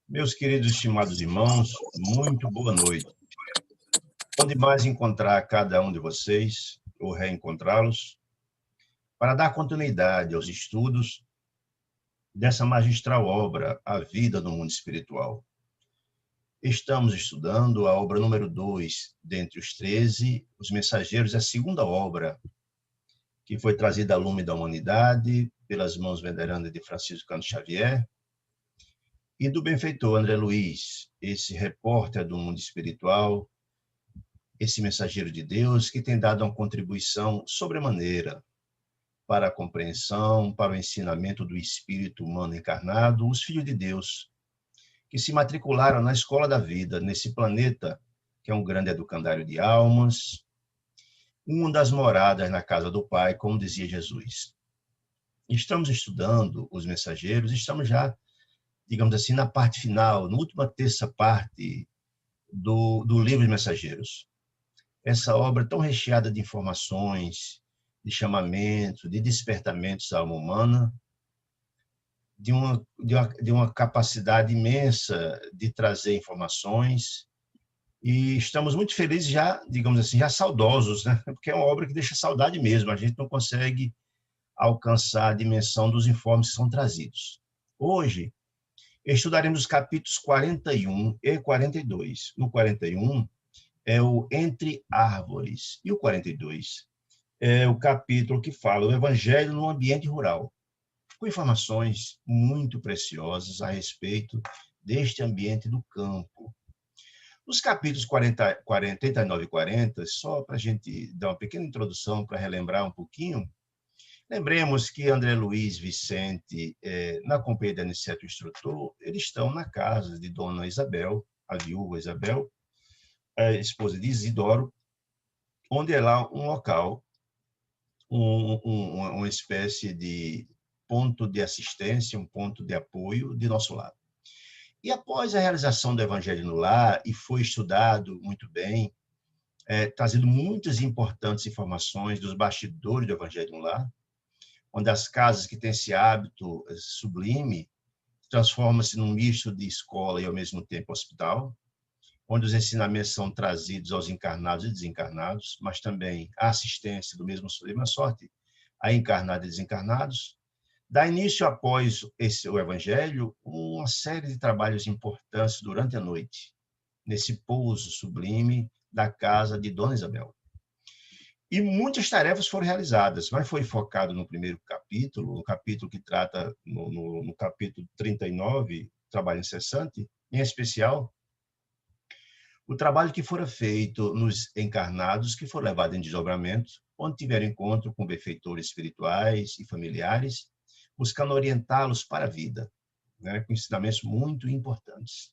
Meus queridos estimados irmãos, muito boa noite. Onde mais encontrar cada um de vocês, ou reencontrá-los, para dar continuidade aos estudos dessa magistral obra, A Vida no Mundo Espiritual. Estamos estudando a obra número 2, dentre os 13, Os Mensageiros, a segunda obra, que foi trazida ao lume da humanidade pelas mãos venerandas de Francisco Cândido Xavier, e do benfeitor André Luiz, esse repórter do mundo espiritual, esse mensageiro de Deus que tem dado uma contribuição sobremaneira para a compreensão, para o ensinamento do espírito humano encarnado, os filhos de Deus, que se matricularam na escola da vida, nesse planeta, que é um grande educandário de almas, uma das moradas na casa do Pai, como dizia Jesus. Estamos estudando os mensageiros, estamos já, digamos assim, na parte final, na última terça parte do livro de Mensageiros. Essa obra tão recheada de informações, de chamamento, de despertamentos à alma humana, de uma capacidade imensa de trazer informações, e estamos muito felizes já, digamos assim, já saudosos, né? Porque é uma obra que deixa saudade mesmo, a gente não consegue alcançar a dimensão dos informes que são trazidos. Hoje, estudaremos os capítulos 41 e 42. No 41, é o Entre Árvores, e o 42 é o capítulo que fala do Evangelho no ambiente rural, com informações muito preciosas a respeito deste ambiente do campo. Nos capítulos 39 e 40, só para a gente dar uma pequena introdução, para relembrar um pouquinho, lembremos que André Luiz Vicente, na companhia de Aniceto Instrutor, eles estão na casa de Dona Isabel, a viúva Isabel, a esposa de Isidoro, onde é lá um local, uma espécie de ponto de assistência, um ponto de apoio de nosso lado. E após a realização do Evangelho no Lar, e foi estudado muito bem, trazendo muitas importantes informações dos bastidores do Evangelho no Lar, onde as casas que têm esse hábito sublime transformam-se num misto de escola e, ao mesmo tempo, hospital, onde os ensinamentos são trazidos aos encarnados e desencarnados, mas também a assistência do mesma sorte a encarnados e desencarnados. Dá início, após o Evangelho, uma série de trabalhos importantes durante a noite, nesse pouso sublime da casa de Dona Isabel. E muitas tarefas foram realizadas, mas foi focado no primeiro capítulo, o capítulo que trata, no capítulo 39, Trabalho Incessante, em especial, o trabalho que fora feito nos encarnados, que foram levados em desdobramento, onde tiveram encontro com benfeitores espirituais e familiares, buscando orientá-los para a vida, né, com ensinamentos muito importantes.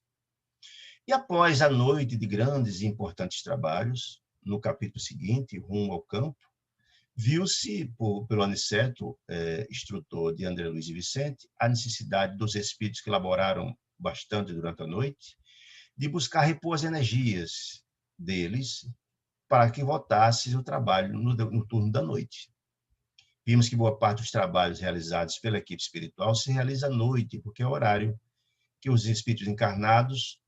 E após a noite de grandes e importantes trabalhos, no capítulo seguinte, Rumo ao Campo, viu-se, pelo Aniceto, instrutor de André Luiz e Vicente, a necessidade dos espíritos que laboraram bastante durante a noite, de buscar repor as energias deles para que voltasse o trabalho no turno da noite. Vimos que boa parte dos trabalhos realizados pela equipe espiritual se realiza à noite, porque é o horário que os espíritos encarnados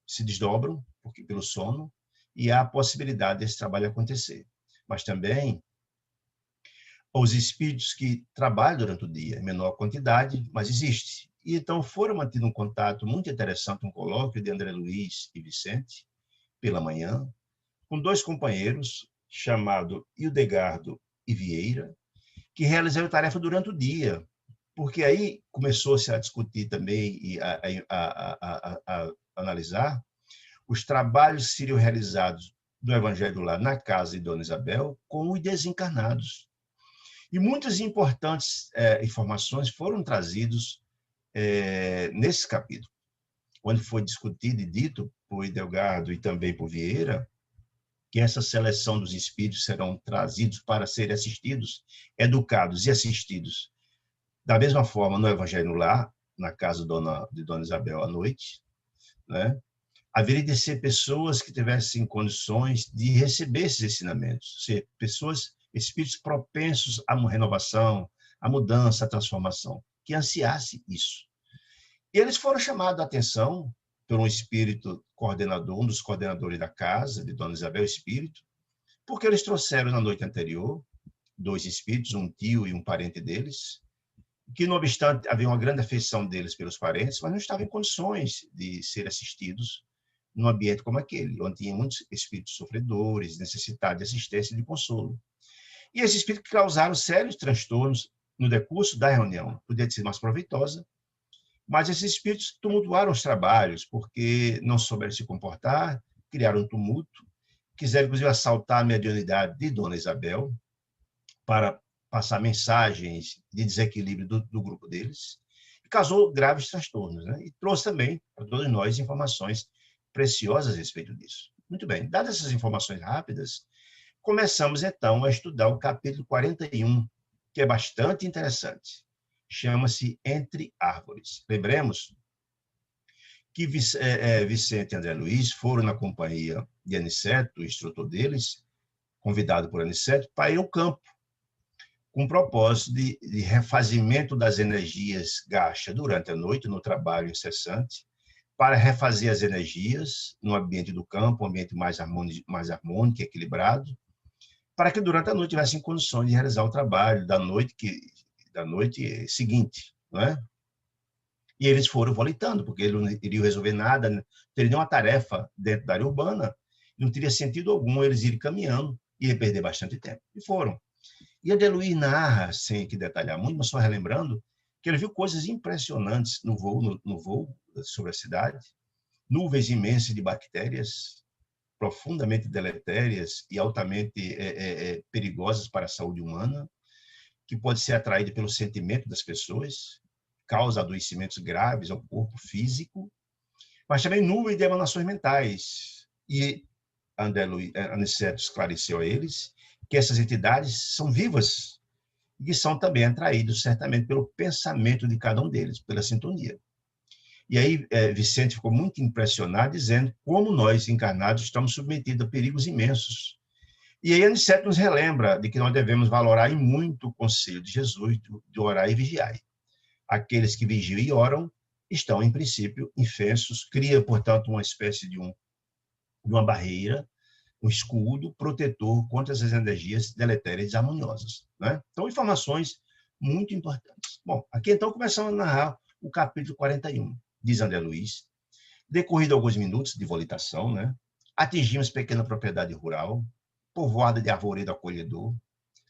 se desdobram pelo sono, e há a possibilidade desse trabalho acontecer. Mas também os espíritos que trabalham durante o dia, em menor quantidade, mas existe. E então foram mantido um contato muito interessante, um colóquio de André Luiz e Vicente, pela manhã, com dois companheiros, chamados Hildegardo e Vieira, que realizaram a tarefa durante o dia, porque aí começou-se a discutir também e a analisar os trabalhos que seriam realizados do Evangelho lá na casa de Dona Isabel com os desencarnados. E muitas importantes informações foram trazidas nesse capítulo, onde foi discutido e dito por Hildegardo e também por Vieira, que essa seleção dos espíritos serão trazidos para serem assistidos, educados e assistidos da mesma forma no Evangelho no Lar, na casa de Dona Isabel à noite, né? Haveria de ser pessoas que tivessem condições de receber esses ensinamentos, ser pessoas, espíritos propensos à renovação, à mudança, à transformação, que ansiasse isso. E eles foram chamados a atenção por um espírito coordenador, um dos coordenadores da casa, de Dona Isabel, espírito, porque eles trouxeram na noite anterior 2 espíritos, um tio e um parente deles, que, não obstante, havia uma grande afeição deles pelos parentes, mas não estavam em condições de ser assistidos num ambiente como aquele, onde tinha muitos espíritos sofredores, necessitados de assistência e de consolo. E esses espíritos causaram sérios transtornos no decurso da reunião. Podia ser mais proveitosa, mas esses espíritos tumultuaram os trabalhos, porque não souberam se comportar, criaram um tumulto, quiseram, inclusive, assaltar a mediunidade de Dona Isabel para passar mensagens de desequilíbrio do grupo deles, e causou graves transtornos, né? E trouxe também para todos nós informações preciosas a respeito disso. Muito bem, dadas essas informações rápidas, começamos então a estudar o capítulo 41, que é bastante interessante. Chama-se Entre Árvores. Lembremos que Vicente e André Luiz foram na companhia de Aniceto, o instrutor deles, convidado por Aniceto, para ir ao campo, com o propósito de refazimento das energias gastas durante a noite, no trabalho incessante, para refazer as energias no ambiente do campo, um ambiente mais harmônico, equilibrado, para que durante a noite tivessem condições de realizar o trabalho da noite seguinte, não é? E eles foram volitando, porque eles não iriam resolver nada, não teria nenhuma tarefa dentro da área urbana, não teria sentido algum eles irem caminhando, ia perder bastante tempo. E foram. E André Luiz narra, sem que detalhar muito, mas só relembrando, que ele viu coisas impressionantes no voo sobre a cidade, nuvens imensas de bactérias, profundamente deletérias e altamente perigosas para a saúde humana, que pode ser atraída pelo sentimento das pessoas, causa adoecimentos graves ao corpo físico, mas também nuvens de emanações mentais. E Aniceto esclareceu a eles que essas entidades são vivas e que são também atraídos certamente pelo pensamento de cada um deles, pela sintonia. E aí Vicente ficou muito impressionado, dizendo como nós, encarnados, estamos submetidos a perigos imensos. E aí Aniceto nos relembra de que nós devemos valorar e muito o conselho de Jesus de orar e vigiar. Aqueles que vigiam e oram estão, em princípio, infensos, cria, portanto, uma espécie de uma barreira, um escudo protetor contra essas energias deletérias e desarmoniosas, né? Então, informações muito importantes. Bom, aqui então começamos a narrar o capítulo 41, diz André Luiz. Decorrido alguns minutos de volitação, né, atingimos pequena propriedade rural, povoada de arvoredo acolhedor,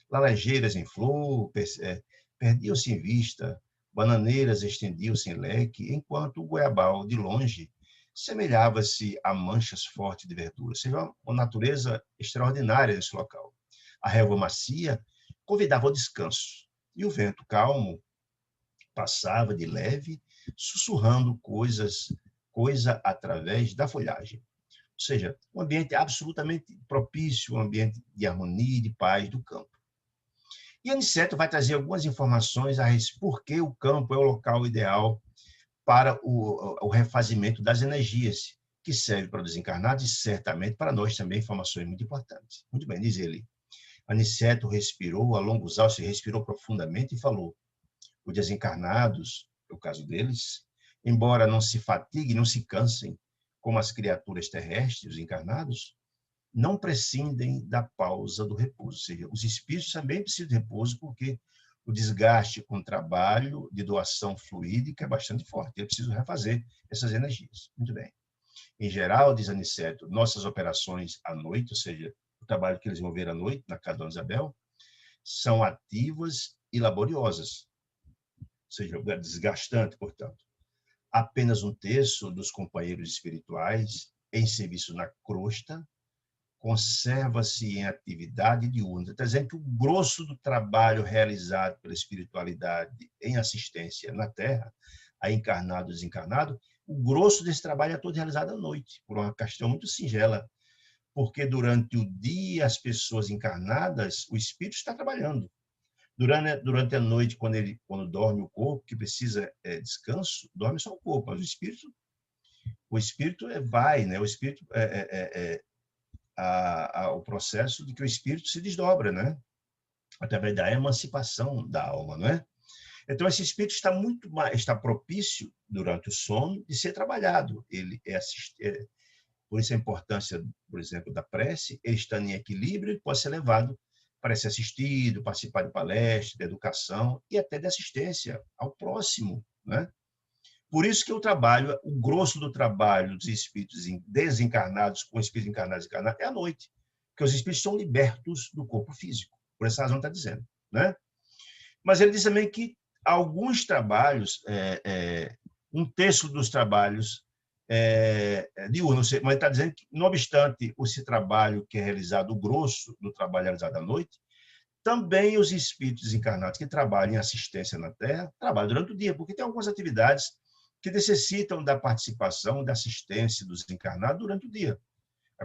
laranjeiras em flor, perdiam-se em vista, bananeiras estendiam-se em leque, enquanto o goiabal, de longe, semelhava-se a manchas fortes de verdura. Você vê uma natureza extraordinária nesse local. A relva macia convidava ao descanso, e o vento calmo passava de leve, sussurrando coisa através da folhagem. Ou seja, um ambiente absolutamente propício, um ambiente de harmonia e de paz do campo. E Aniceto vai trazer algumas informações a respeito por que o campo é o local ideal para o refazimento das energias, que serve para os desencarnados e certamente para nós também, informações muito importantes. Muito bem, diz ele. Aniceto respirou a longos altos, respirou profundamente e falou: os desencarnados, no caso deles, embora não se fatiguem, não se cansem, como as criaturas terrestres, os encarnados, não prescindem da pausa do repouso. Ou seja, os espíritos também precisam de repouso, porque o desgaste com o trabalho de doação fluídica é bastante forte. Eles precisam refazer essas energias. Muito bem. Em geral, diz Aniceto, nossas operações à noite, ou seja, o trabalho que eles vão ver à noite na casa da Dona Isabel, são ativas e laboriosas, ou seja, desgastante, portanto. Apenas um terço dos companheiros espirituais em serviço na crosta conserva-se em atividade diurna. Está dizendo que o grosso do trabalho realizado pela espiritualidade em assistência na Terra, a encarnado e desencarnado, o grosso desse trabalho é todo realizado à noite, por uma questão muito singela, porque durante o dia as pessoas encarnadas, o espírito está trabalhando. Durante a noite, quando dorme o corpo, que precisa descanso, dorme só o corpo, mas o espírito vai, né? O espírito o processo de que o espírito se desdobra, né? Através da emancipação da alma, não é? Então, esse espírito está muito mais, está propício, durante o sono, de ser trabalhado. Ele por isso a importância, por exemplo, da prece, ele estando em equilíbrio, ele pode ser levado para ser assistido, participar de palestras, de educação e até de assistência ao próximo, né? Por isso que o grosso do trabalho dos espíritos desencarnados com espíritos encarnados e encarnados é à noite, porque os espíritos são libertos do corpo físico. Por essa razão está dizendo, né? Mas ele diz também que alguns trabalhos, um terço dos trabalhos diurnos, mas ele está dizendo que, não obstante esse trabalho que é realizado, o grosso do trabalho realizado à noite, também os espíritos desencarnados que trabalham em assistência na Terra trabalham durante o dia, porque tem algumas atividades que necessitam da participação, da assistência dos encarnados durante o dia.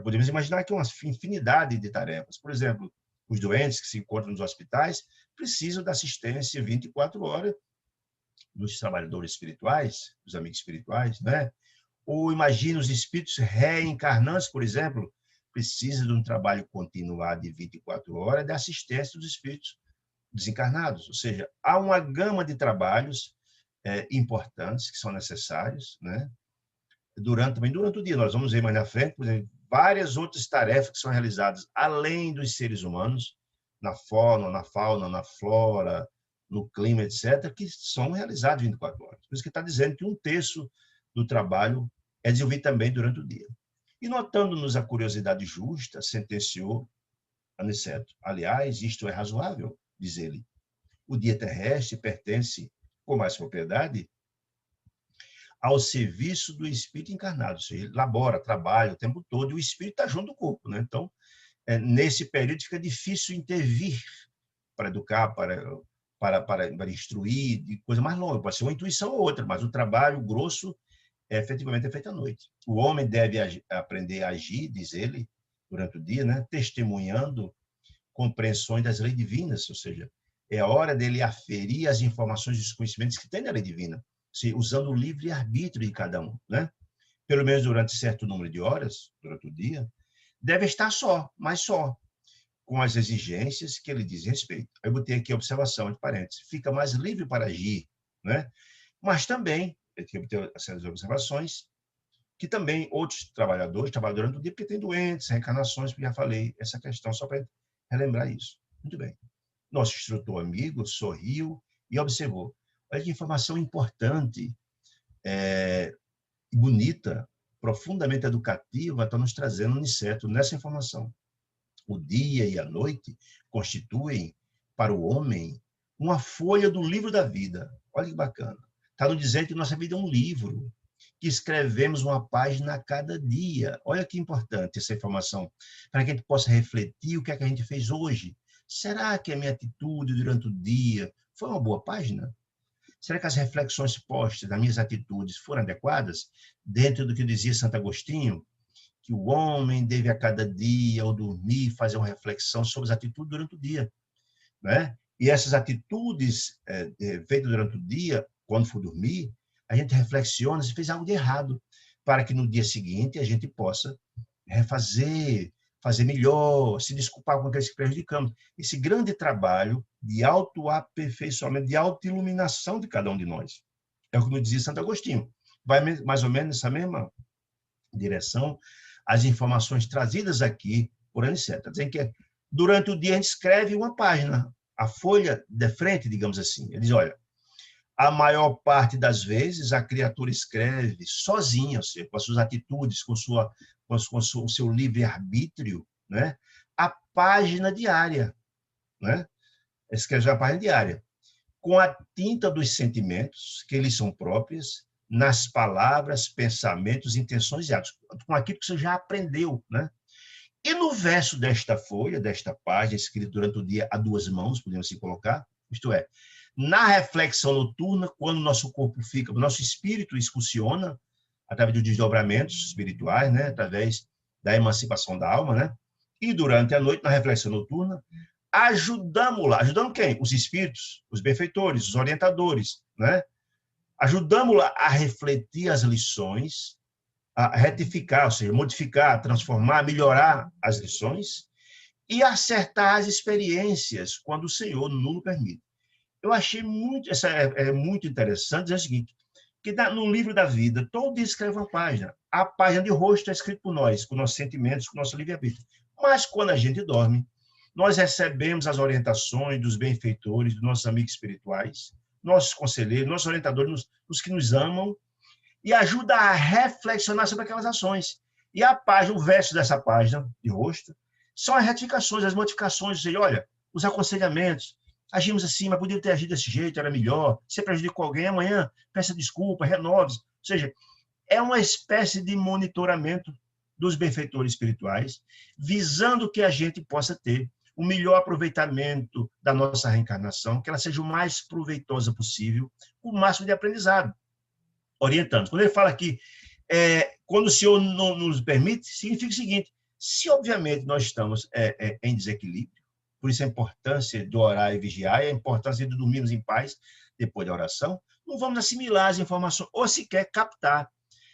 Podemos imaginar que uma infinidade de tarefas. Por exemplo, os doentes que se encontram nos hospitais precisam da assistência 24 horas dos trabalhadores espirituais, dos amigos espirituais, né? Ou imagina os espíritos reencarnantes, por exemplo, precisam de um trabalho continuado de 24 horas da assistência dos espíritos desencarnados. Ou seja, há uma gama de trabalhos importantes que são necessários, né? Também durante o dia. Nós vamos ver mais na frente, por exemplo, várias outras tarefas que são realizadas além dos seres humanos, na fauna, na flora, no clima, etc., que são realizadas 24 horas. Por isso que está dizendo que um terço do trabalho é desenvolvido também durante o dia. E notando-nos a curiosidade justa, sentenciou Aniceto. Aliás, isto é razoável, diz ele. O dia terrestre pertence, com mais propriedade, ao serviço do espírito encarnado. Ou seja, ele labora, trabalha o tempo todo, e o espírito está junto do corpo, né? Então, nesse período fica difícil intervir para educar, para instruir, de coisa mais longa. Pode ser uma intuição ou outra, mas o trabalho grosso efetivamente é feito à noite. O homem deve aprender a agir, diz ele, durante o dia, né? Testemunhando compreensões das leis divinas, ou seja, é a hora dele aferir as informações e os conhecimentos que tem da lei divina, usando o livre-arbítrio de cada um, né? Pelo menos durante certo número de horas, durante o dia, deve estar só, mas só, com as exigências que ele diz respeito. Eu botei aqui a observação, entre parênteses, fica mais livre para agir, né? Mas também, eu botei essas observações, que também outros trabalhadores trabalham durante o dia, porque tem doentes, reencarnações, que já falei essa questão, só para relembrar isso. Muito bem. Nosso instrutor amigo sorriu e observou. Olha que informação importante, bonita, profundamente educativa, está nos trazendo Aniceto nessa informação. O dia e a noite constituem, para o homem, uma folha do livro da vida. Olha que bacana. Está nos dizendo que nossa vida é um livro, que escrevemos uma página a cada dia. Olha que importante essa informação, para que a gente possa refletir o que é que a gente fez hoje. Será que a minha atitude durante o dia foi uma boa página? Será que as reflexões postas das minhas atitudes foram adequadas? Dentro do que dizia Santo Agostinho, que o homem deve a cada dia, ao dormir, fazer uma reflexão sobre as atitudes durante o dia, né? E essas atitudes feitas durante o dia, quando for dormir, a gente reflexiona se fez algo de errado, para que no dia seguinte a gente possa refazer, fazer melhor, se desculpar com aqueles que prejudicamos. Esse grande trabalho de autoaperfeiçoamento, de autoiluminação de cada um de nós. É o que nos dizia Santo Agostinho. Vai mais ou menos nessa mesma direção as informações trazidas aqui por Aniceto. Dizendo que durante o dia a gente escreve uma página, a folha de frente, digamos assim. Ele diz, olha, a maior parte das vezes a criatura escreve sozinha, ou seja, com as suas atitudes, com o seu livre-arbítrio, né? A página diária, né? Escreve a página diária, com a tinta dos sentimentos, que eles são próprios, nas palavras, pensamentos, intenções e atos, com aquilo que você já aprendeu, né? E no verso desta folha, desta página, escrita durante o dia a duas mãos, podemos assim colocar, isto é, na reflexão noturna, quando nosso corpo fica, nosso espírito excursiona, através dos desdobramentos espirituais, né? Através da emancipação da alma, né? E durante a noite, na reflexão noturna, ajudamos lá. Ajudamos quem? Os espíritos, os benfeitores, os orientadores, né? Ajudamos lá a refletir as lições, a retificar, ou seja, modificar, transformar, melhorar as lições e acertar as experiências quando o Senhor nos permite. eu achei muito, essa é muito interessante, é o seguinte, que no livro da vida, todo dia escreve uma página. A página de rosto é escrita por nós, com nossos sentimentos, com nosso livre-arbítrio. Mas, quando a gente dorme, nós recebemos as orientações dos benfeitores, dos nossos amigos espirituais, nossos conselheiros, nossos orientadores, os que nos amam, e ajuda a reflexionar sobre aquelas ações. E a página, o verso dessa página de rosto, são as retificações, as modificações, ou seja, olha, os aconselhamentos, agimos assim, mas podia ter agido desse jeito, era melhor, você prejudicou alguém, amanhã peça desculpa, renove. Ou seja, é uma espécie de monitoramento dos benfeitores espirituais, visando que a gente possa ter o melhor aproveitamento da nossa reencarnação, que ela seja o mais proveitosa possível, com o máximo de aprendizado, orientando. Quando ele fala aqui, quando o Senhor não nos permite, significa o seguinte, se obviamente nós estamos em desequilíbrio, por isso a importância do orar e vigiar, e a importância de dormirmos em paz depois da oração, não vamos assimilar as informações, ou sequer captar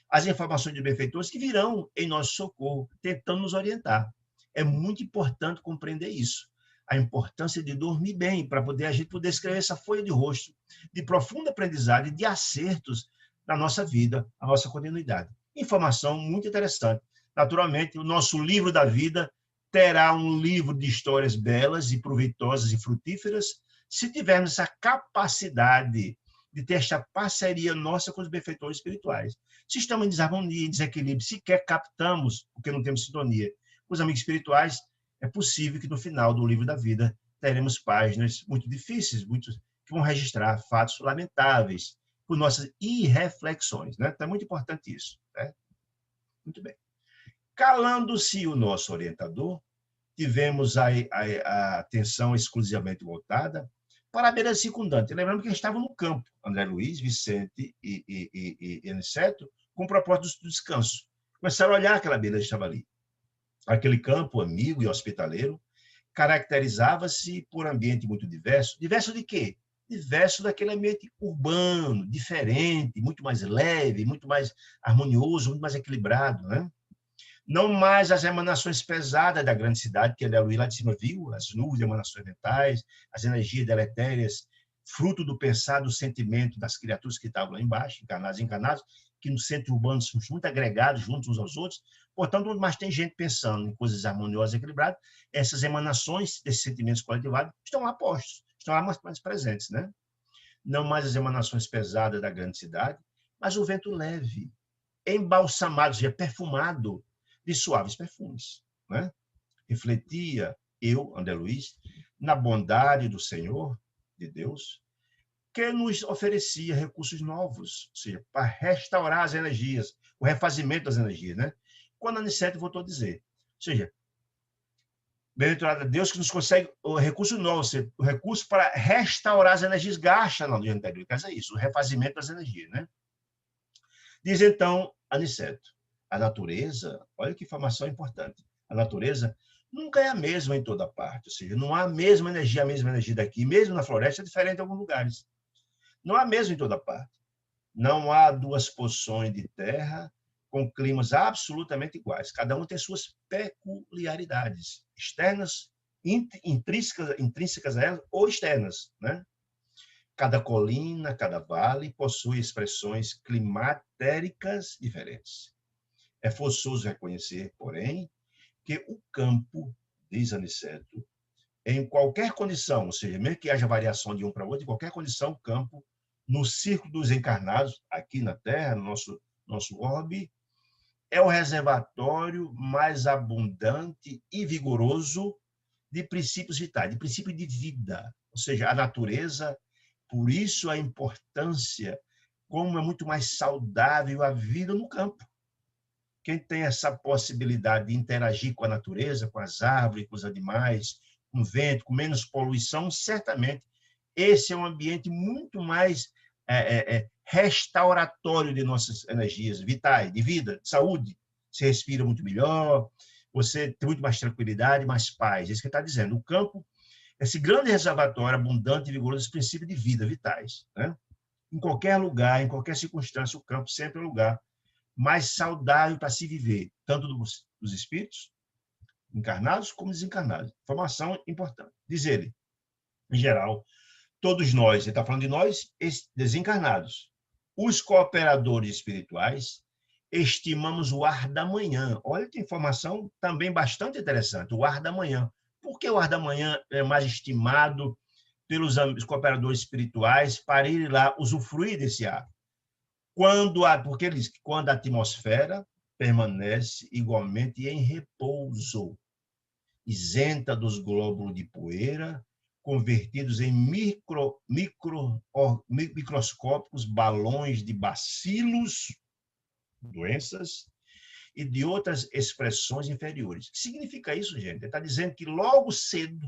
as informações de benfeitores que virão em nosso socorro, tentando nos orientar. É muito importante compreender isso. A importância de dormir bem, para a gente poder escrever essa folha de rosto de profunda aprendizado e de acertos na nossa vida, na nossa continuidade. Informação muito interessante. Naturalmente, o nosso livro da vida terá um livro de histórias belas e proveitosas e frutíferas, se tivermos essa capacidade de ter esta parceria nossa com os benfeitores espirituais. Se estamos em desarmonia, em desequilíbrio, sequer captamos, porque não temos sintonia com os amigos espirituais, é possível que no final do livro da vida teremos páginas muito difíceis, que vão registrar fatos lamentáveis por nossas irreflexões. Né? Então, é muito importante isso. Né? Muito bem. Calando-se o nosso orientador, tivemos a atenção exclusivamente voltada para a beira circundante. Lembrando que eles estavam no campo, André Luiz, Vicente e Aniceto, com o propósito do descanso. Começaram a olhar aquela beira que estava ali. Aquele campo amigo e hospitaleiro caracterizava-se por ambiente muito diverso. Diverso de quê? Diverso daquele ambiente urbano, diferente, muito mais leve, muito mais harmonioso, muito mais equilibrado, né? Não mais as emanações pesadas da grande cidade, que André Luiz lá de cima viu, as nuvens de emanações mentais, as energias deletérias, fruto do pensar, do sentimento das criaturas que estavam lá embaixo, encarnados e encarnados, que no centro urbano são muito agregados juntos uns aos outros. Portanto, onde mais tem gente pensando em coisas harmoniosas e equilibradas, essas emanações desses sentimentos coletivados estão lá postos, estão lá mais presentes, né? Não mais as emanações pesadas da grande cidade, mas o vento leve, embalsamado, já perfumado de suaves perfumes. Né? Refletia eu, André Luiz, na bondade do Senhor, de Deus, que nos oferecia recursos novos, ou seja, para restaurar as energias, o refazimento das energias. Né? Quando Aniceto voltou a dizer, ou seja, bem-aventurado é Deus que nos consegue o recurso novo, ou seja, o recurso para restaurar as energias gastas no dia anterior. Quer dizer isso, o refazimento das energias. Né? Diz então Aniceto, a natureza, olha que informação importante, a natureza nunca é a mesma em toda parte, ou seja, não há a mesma energia daqui, mesmo na floresta é diferente em alguns lugares. Não há a mesma em toda parte. Não há duas porções de terra com climas absolutamente iguais. Cada um tem suas peculiaridades, externas, intrínsecas a elas ou externas, né? Cada colina, cada vale possui expressões climatéricas diferentes. É forçoso reconhecer, porém, que o campo, diz Aniceto, em qualquer condição, ou seja, mesmo que haja variação de um para outro, em qualquer condição, o campo, no círculo dos encarnados, aqui na Terra, no nosso orbe, é o reservatório mais abundante e vigoroso de princípios vitais, de princípio de vida. Ou seja, a natureza, por isso a importância, como é muito mais saudável a vida no campo. Quem tem essa possibilidade de interagir com a natureza, com as árvores, com os animais, com o vento, com menos poluição, certamente esse é um ambiente muito mais restauratório de nossas energias vitais, de vida, de saúde. Você respira muito melhor, você tem muito mais tranquilidade, mais paz. É isso que ele está dizendo. O campo, esse grande reservatório abundante e vigoroso dos princípios de vida vitais. Né? Em qualquer lugar, em qualquer circunstância, o campo sempre é um lugar mais saudável para se viver, tanto dos espíritos, encarnados como desencarnados. Informação importante. Diz ele, em geral, Todos nós, ele está falando de nós desencarnados. Os cooperadores espirituais estimamos o ar da manhã. Olha que informação também bastante interessante, o ar da manhã. Por que o ar da manhã é mais estimado pelos cooperadores espirituais para ir lá usufruir desse ar? Porque ele diz que quando a atmosfera permanece igualmente em repouso, isenta dos glóbulos de poeira, convertidos em microscópicos balões de bacilos, doenças, e de outras expressões inferiores. O que significa isso, gente? Ele está dizendo que logo cedo,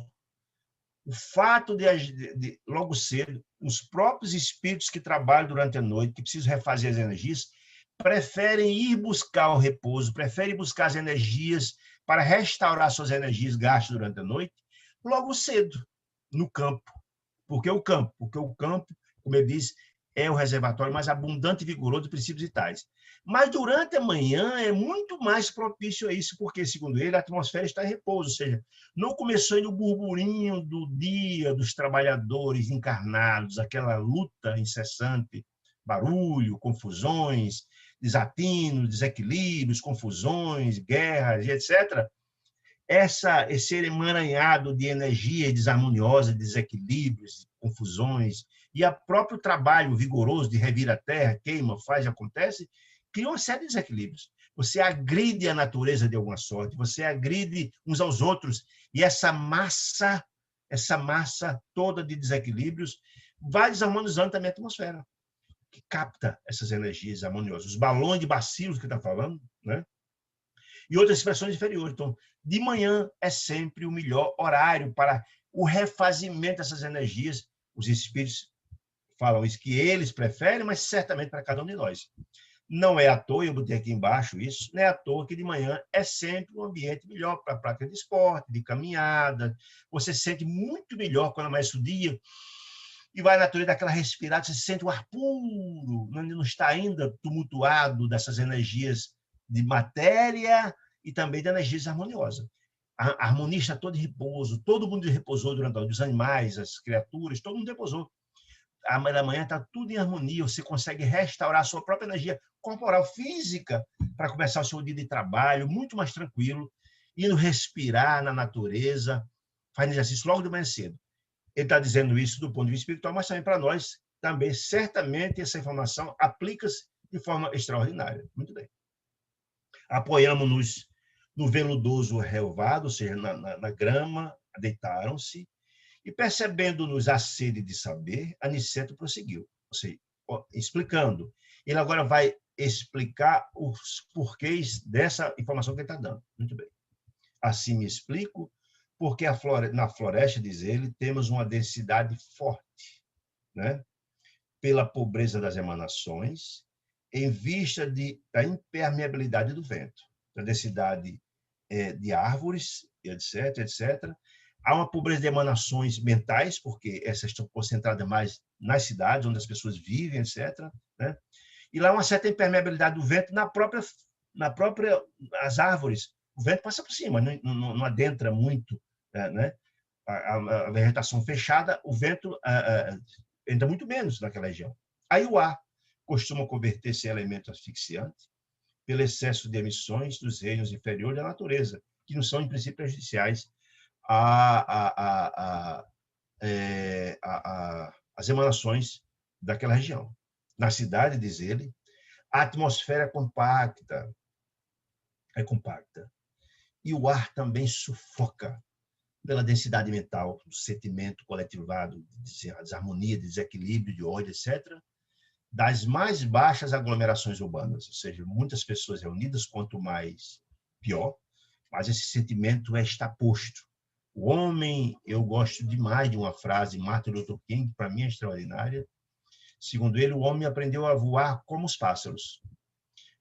o fato de logo cedo, os próprios espíritos que trabalham durante a noite, que precisam refazer as energias, preferem ir buscar o repouso, preferem buscar as energias para restaurar suas energias gastas durante a noite, logo cedo, no campo. Por que o campo? Porque o campo, como ele diz, é o reservatório mais abundante e vigoroso de princípios vitais. Mas durante a manhã é muito mais propício a isso, porque, segundo ele, a atmosfera está em repouso, ou seja, não começou ainda o burburinho do dia dos trabalhadores encarnados, aquela luta incessante, barulho, confusões, desatinos, desequilíbrios, confusões, guerras, etc. Esse emaranhado de energia desarmoniosa, desequilíbrios, confusões, e o próprio trabalho vigoroso de revira a terra, queima, faz, acontece, cria uma série de desequilíbrios. Você agride a natureza de alguma sorte, você agride uns aos outros, e essa massa toda de desequilíbrios vai desarmonizando também a atmosfera, que capta essas energias harmoniosas. Os balões de bacilos que está falando, né? E outras expressões inferiores. Então, de manhã é sempre o melhor horário para o refazimento dessas energias. Os espíritos falam isso, que eles preferem, mas certamente para cada um de nós. Não é à toa, eu botei aqui embaixo isso, não é à toa que de manhã é sempre um ambiente melhor para a prática de esporte, de caminhada. Você se sente muito melhor quando amanhece o dia e vai na natureza daquela respirada, você sente o ar puro, não está ainda tumultuado dessas energias de matéria e também de energias harmoniosas. A harmonia está toda em repouso, todo mundo repousou durante o dia, os animais, as criaturas, todo mundo repousou. A manhã está tudo em harmonia, você consegue restaurar a sua própria energia corporal, física, para começar o seu dia de trabalho muito mais tranquilo, indo respirar na natureza, fazendo exercício logo de manhã cedo. Ele está dizendo isso do ponto de vista espiritual, mas também para nós, também, certamente, essa informação aplica-se de forma extraordinária. Muito bem. Apoiamos-nos no veludoso relvado, ou seja, na grama, deitaram-se, e percebendo-nos a sede de saber, Aniceto prosseguiu, ou seja, explicando. Ele agora vai explicar os porquês dessa informação que ele está dando. Muito bem. Assim me explico, porque na floresta, diz ele, temos uma densidade forte, né? Pela pobreza das emanações, em vista da impermeabilidade do vento, da densidade de árvores, etc., etc. Há uma pobreza de emanações mentais, porque essas estão concentradas mais nas cidades, onde as pessoas vivem, etc., né? E lá uma certa impermeabilidade do vento na própria as árvores. O vento passa por cima, não adentra muito, né? A vegetação fechada, o vento entra muito menos naquela região. Aí o ar costuma converter-se em elemento asfixiante pelo excesso de emissões dos reinos inferiores da natureza, que não são, em princípio, prejudiciais às emanações daquela região. Na cidade, diz ele, a atmosfera é compacta, e o ar também sufoca pela densidade mental, do sentimento coletivado, de desarmonia, de desequilíbrio, de ódio, etc., das mais baixas aglomerações urbanas, ou seja, muitas pessoas reunidas, quanto mais, pior, mas esse sentimento está posto. O homem, eu gosto demais de uma frase, Martin Luther King, que para mim é extraordinária. Segundo ele, o homem aprendeu a voar como os pássaros,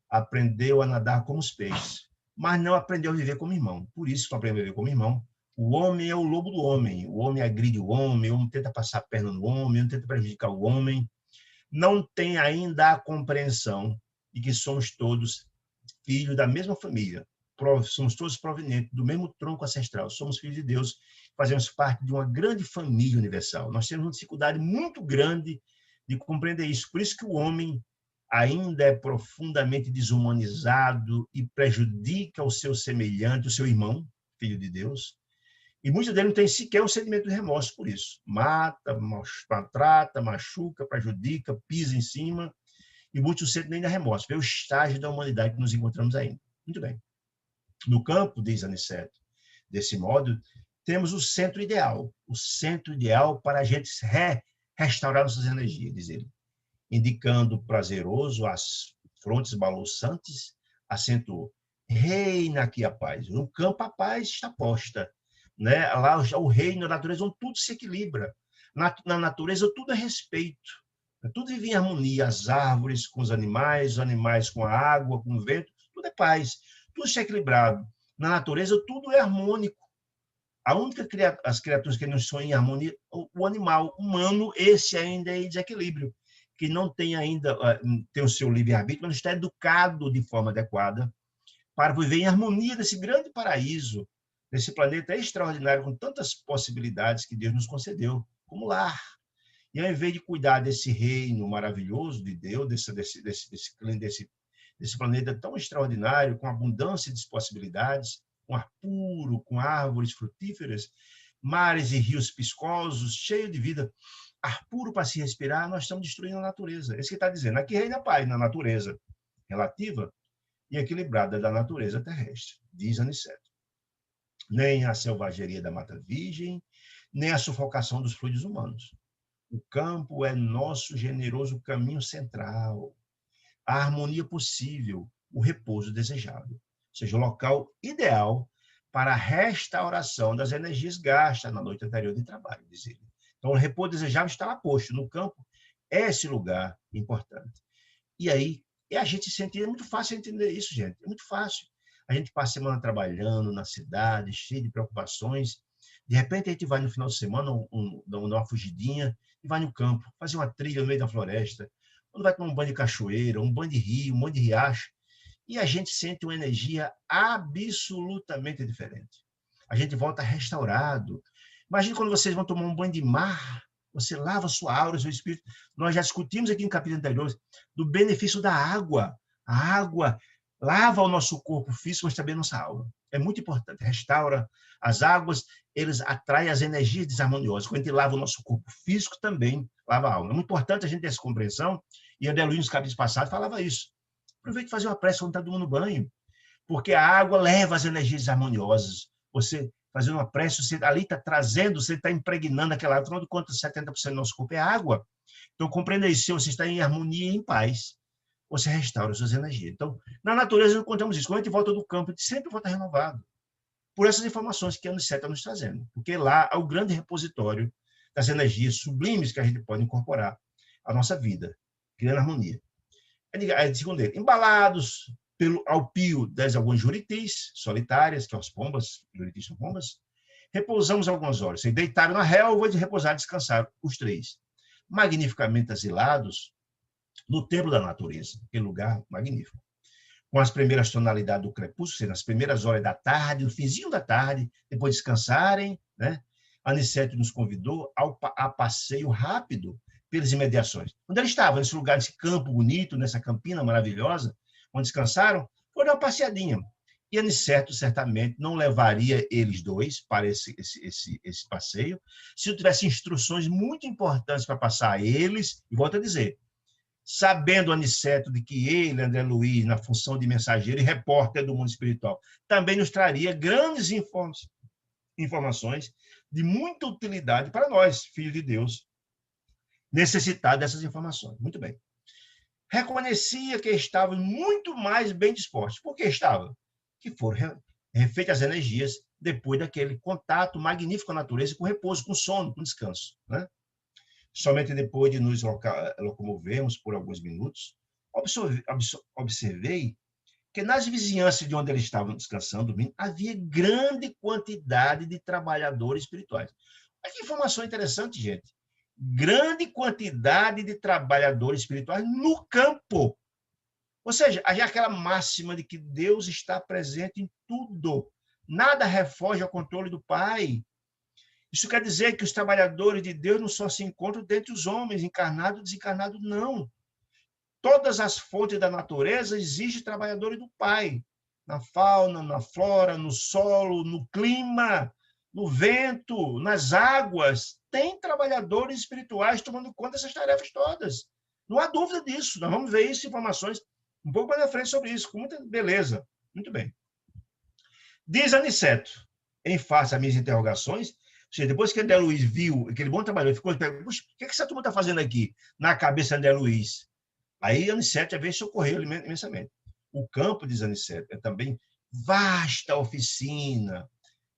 aprendeu a nadar como os peixes, mas não aprendeu a viver como irmão. Por isso que aprendeu a viver como irmão. O homem é o lobo do homem. O homem agride o homem tenta passar a perna no homem, tenta prejudicar o homem. Não tem ainda a compreensão de que somos todos filhos da mesma família. somos todos provenientes do mesmo tronco ancestral, somos filhos de Deus, fazemos parte de uma grande família universal. Nós temos uma dificuldade muito grande de compreender isso. Por isso que o homem ainda é profundamente desumanizado e prejudica o seu semelhante, o seu irmão, filho de Deus. E muitos deles não têm sequer um sentimento de remorso por isso. Mata, maltrata, machuca, prejudica, pisa em cima, e muitos não sentem nem remorso. Vê o estágio da humanidade que nos encontramos ainda. Muito bem. No campo, diz Aniceto, desse modo, temos o centro ideal para a gente restaurar nossas energias, diz ele, indicando prazeroso as frontes balouçantes, acentuou: reina aqui a paz. No campo, a paz está posta. Né? Lá o reino, a natureza, onde tudo se equilibra. Na natureza, tudo é respeito. Tudo vive em harmonia. As árvores com os animais com a água, com o vento, tudo é paz. Tudo está equilibrado. Na natureza, tudo é harmônico. A única as criaturas que não estão em harmonia, o animal humano, esse ainda é em desequilíbrio, que não tem ainda tem o seu livre-arbítrio, mas está educado de forma adequada para viver em harmonia nesse grande paraíso, nesse planeta extraordinário, com tantas possibilidades que Deus nos concedeu, como lar. E ao invés de cuidar desse reino maravilhoso de Deus, desse planeta tão extraordinário, com abundância de possibilidades, com ar puro, com árvores frutíferas, mares e rios piscosos, cheio de vida, ar puro para se respirar, nós estamos destruindo a natureza. É isso que está dizendo. Aqui reina a paz na natureza relativa e equilibrada da natureza terrestre, diz Aniceto. Nem a selvageria da mata virgem, nem a sufocação dos fluidos humanos. O campo é nosso generoso caminho central, a harmonia possível, o repouso desejado. Ou seja, o local ideal para a restauração das energias gastas na noite anterior de trabalho, diz ele. Então, o repouso desejável está lá posto, no campo, é esse lugar importante. E aí, a gente sente, é muito fácil entender isso, gente, é muito fácil. A gente passa a semana trabalhando na cidade, cheio de preocupações. De repente, a gente vai no final de semana, dar uma fugidinha, e vai no campo, fazer uma trilha no meio da floresta, quando vai tomar um banho de cachoeira, um banho de rio, um banho de riacho, e a gente sente uma energia absolutamente diferente. A gente volta restaurado. Imagina quando vocês vão tomar um banho de mar, você lava sua aura, seu espírito. Nós já discutimos aqui no capítulo anterior do benefício da água. A água lava o nosso corpo físico, mas também a nossa alma. É muito importante. Restaura as águas, eles atraem as energias desarmoniosas. Quando a gente lava o nosso corpo físico, também lava a alma. É muito importante a gente ter essa compreensão. E André Luiz, nos capítulos passados, falava isso. Aproveite para fazer uma prece quando está tomando banho, porque a água leva as energias harmoniosas. Você fazendo uma prece, você ali está trazendo, você está impregnando aquela água. Afinal de contas, 70% do nosso corpo é água. Então, compreenda isso. Se você está em harmonia e em paz, você restaura as suas energias. Então, na natureza, nós encontramos isso. Quando a gente volta do campo, a gente sempre volta renovado. Por essas informações que a Aniceto está nos trazendo. Porque lá é o grande repositório das energias sublimes que a gente pode incorporar à nossa vida, criando harmonia. Segundo ele, embalados ao pio das algumas juritis solitárias, que são as pombas, juritis são pombas, repousamos algumas horas. Se deitaram na relva de repousar e descansar, os três. Magnificamente asilados no templo da natureza, aquele lugar magnífico. Com as primeiras tonalidades do crepúsculo, nas primeiras horas da tarde, no finzinho da tarde, depois de descansarem, né? Aniceto nos convidou a passeio rápido pelas imediações. Onde ele estava, nesse lugar, nesse campo bonito, nessa campina maravilhosa, onde descansaram, foi dar uma passeadinha. E Aniceto certamente não levaria eles dois para esse passeio se não tivesse instruções muito importantes para passar a eles, e volto a dizer, sabendo Aniceto de que ele, André Luiz, na função de mensageiro e repórter do mundo espiritual, também nos traria grandes informações de muita utilidade para nós, filhos de Deus, necessitados dessas informações. Muito bem. Reconhecia que estavam muito mais bem dispostos. Por que estavam? Que foram refeitas as energias depois daquele contato magnífico com a natureza, com repouso, com sono, com descanso, né? Somente depois de nos locomovermos por alguns minutos, observei que nas vizinhanças de onde eles estavam descansando, havia grande quantidade de trabalhadores espirituais. Olha que informação interessante, gente. Grande quantidade de trabalhadores espirituais no campo. Ou seja, havia aquela máxima de que Deus está presente em tudo. Nada refoge ao controle do Pai. Isso quer dizer que os trabalhadores de Deus não só se encontram dentre os homens, encarnado e desencarnado, não. Todas as fontes da natureza exigem trabalhadores do Pai. Na fauna, na flora, no solo, no clima, no vento, nas águas. Tem trabalhadores espirituais tomando conta dessas tarefas todas. Não há dúvida disso. Nós vamos ver isso, informações um pouco mais à frente sobre isso, com muita beleza. Muito bem. Diz Aniceto, em face às minhas interrogações, depois que André Luiz viu aquele bom trabalho, ele ficou perguntando, o que essa turma está fazendo aqui na cabeça de André Luiz? Aí Aniceto, às vezes, socorreu imensamente. O campo, diz Aniceto, é também vasta oficina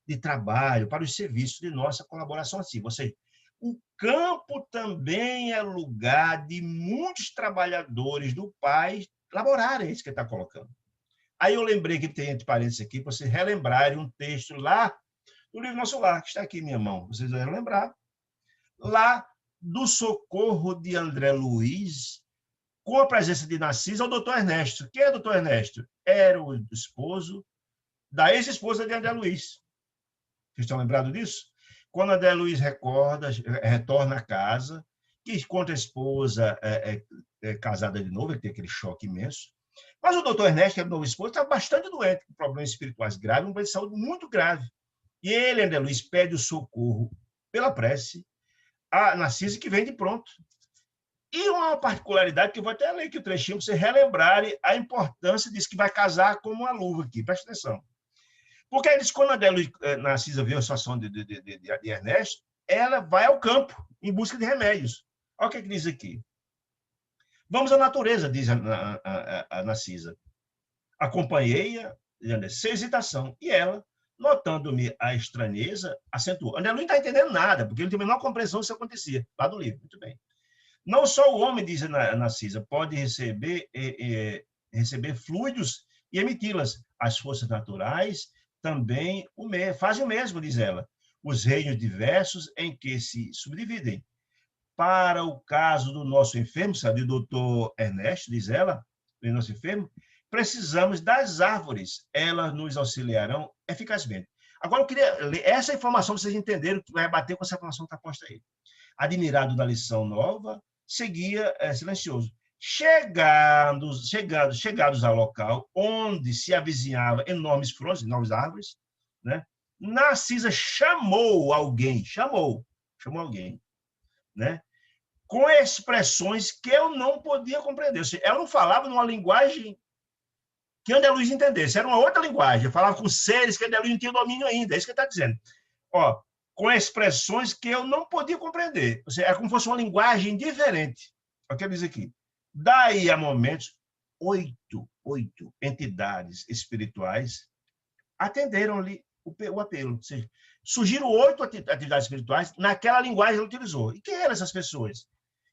de trabalho para os serviços de nossa colaboração ativa. Ou seja, o campo também é lugar de muitos trabalhadores do Pai laborarem, é isso que ele está colocando. Aí eu lembrei que tem entre parênteses aqui, para vocês relembrarem um texto lá do livro Nosso Lar, que está aqui em minha mão. Vocês vão lembrar. Lá do socorro de André Luiz, com a presença de Narcisa, o doutor Ernesto. Quem é o doutor Ernesto? Era o esposo da ex-esposa de André Luiz. Vocês estão lembrados disso? Quando André Luiz retorna à casa, que encontra a esposa casada de novo, ele tem aquele choque imenso. Mas o doutor Ernesto, que é o novo esposo, está bastante doente, com problemas espirituais graves, um problema de saúde muito grave. E ele, André Luiz, pede o socorro pela prece a Narcisa, que vem de pronto. E uma particularidade que eu vou até ler aqui o trechinho para vocês relembrarem a importância disso, que vai casar como uma luva aqui, presta atenção. Porque eles, quando a Narcisa vê a situação de Ernesto, ela vai ao campo em busca de remédios. Olha o que diz aqui. Vamos à natureza, diz a Narcisa. Acompanhei-a, sem hesitação, e ela, notando-me a estranheza, acentuou. André Luiz não está entendendo nada, porque ele tem a menor compreensão disso acontecia, lá do livro. Muito bem. Não só o homem, diz a Narcisa, pode receber fluidos e emiti-las. As forças naturais também fazem o mesmo, diz ela. Os reinos diversos em que se subdividem. Para o caso do nosso enfermo, sabe, o doutor Ernesto, diz ela, do nosso enfermo, precisamos das árvores. Elas nos auxiliarão eficazmente. Agora, eu queria ler essa informação para vocês entenderem o que vai bater com essa informação que está posta aí. Admirado da lição nova, seguia silencioso. Chegados ao local onde se avizinhava enormes frondes, enormes árvores, né? Narcisa chamou alguém, né? Com expressões que eu não podia compreender. Ou seja, ela não falava numa linguagem que André Luiz entendesse, era uma outra linguagem. Eu falava com seres que André Luiz não tinha domínio ainda, é isso que ele está dizendo. Ó, com expressões que eu não podia compreender. Ou seja, é como se fosse uma linguagem diferente. Olha o que ele diz aqui. Daí a momentos, oito entidades espirituais atenderam-lhe o apelo. Ou seja, surgiram 8 atividades espirituais naquela linguagem que ele utilizou. E quem eram essas pessoas?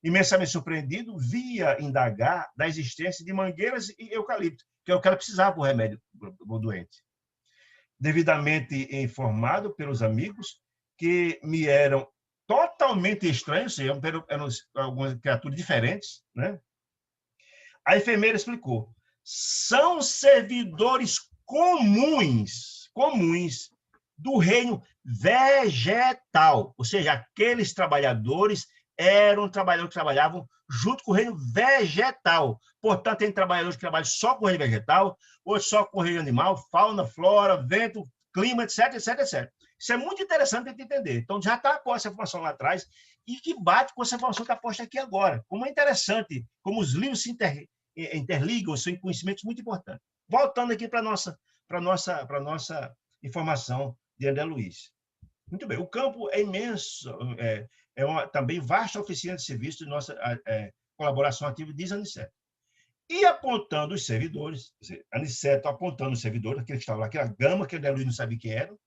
Imensamente surpreendido, via indagar da existência de mangueiras e eucalipto, que é o que ela precisava para o remédio do doente. Devidamente informado pelos amigos, que me eram totalmente estranhos, eram algumas criaturas diferentes, né? A enfermeira explicou. São servidores comuns do reino vegetal, ou seja, aqueles trabalhadores eram trabalhadores que trabalhavam junto com o reino vegetal. Portanto, tem trabalhadores que trabalham só com o reino vegetal, outros só com o reino animal, fauna, flora, vento, clima, etc, etc, etc. Isso é muito interessante a gente entender. Então, já está posta essa informação lá atrás e que bate com essa informação que está posta aqui agora. Como é interessante, como os livros se interligam, são conhecimentos muito importantes. Voltando aqui para a nossa informação de André Luiz. Muito bem, o campo é imenso, é uma também vasta oficina de serviço de nossa colaboração ativa, diz Aniceto. E apontando os servidores, Aniceto apontando os servidores, aqueles que estavam lá, aquela gama que André Luiz não sabia quem eram,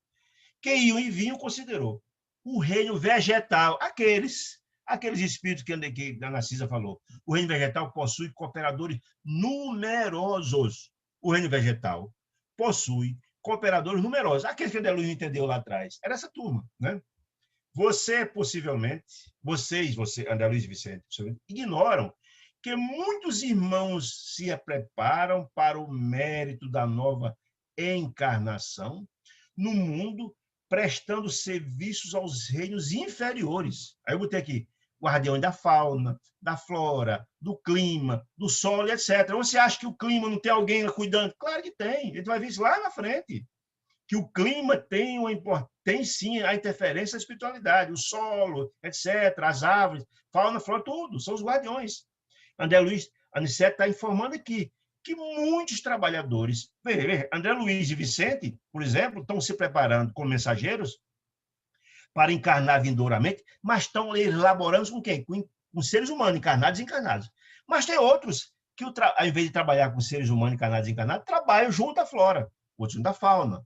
que iam e vinham, considerou o reino vegetal, aqueles espíritos que a Narcisa falou. O reino vegetal possui cooperadores numerosos. O reino vegetal possui cooperadores numerosos. Aqueles que André Luiz entendeu lá atrás. Era essa turma, né? Vocês, André Luiz e Vicente, ignoram que muitos irmãos se preparam para o mérito da nova encarnação no mundo, prestando serviços aos reinos inferiores. Aí eu botei aqui, guardiões da fauna, da flora, do clima, do solo, etc. Você acha que o clima não tem alguém cuidando? Claro que tem. A gente vai ver isso lá na frente. Que o clima tem tem sim a interferência da espiritualidade, o solo, etc., as árvores, fauna, flora, tudo, são os guardiões. André Luiz Aniceto está informando aqui que muitos trabalhadores, André Luiz e Vicente, por exemplo, estão se preparando como mensageiros para encarnar vindouramente, mas estão elaborando com quem? Com seres humanos, encarnados e encarnados. Mas tem outros que, ao invés de trabalhar com seres humanos encarnados e encarnados, trabalham junto à flora, outros junto à fauna,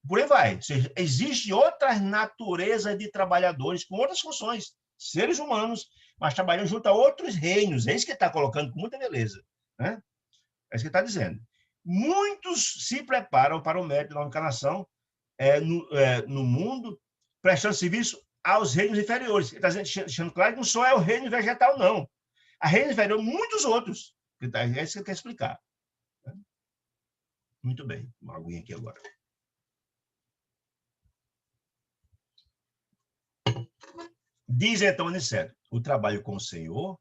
por aí vai. Ou seja, existe outras naturezas de trabalhadores com outras funções, seres humanos, mas trabalhando junto a outros reinos. É isso que ele está colocando com muita beleza. Né? É isso que ele está dizendo. Muitos se preparam para o mérito da encarnação no mundo, prestando serviço aos reinos inferiores. Ele está deixando claro que não só é o reino vegetal, não. A reino inferior, muitos outros. É isso que ele quer explicar. Muito bem. Uma aguinha aqui agora. Diz então Aniceto, o trabalho com o Senhor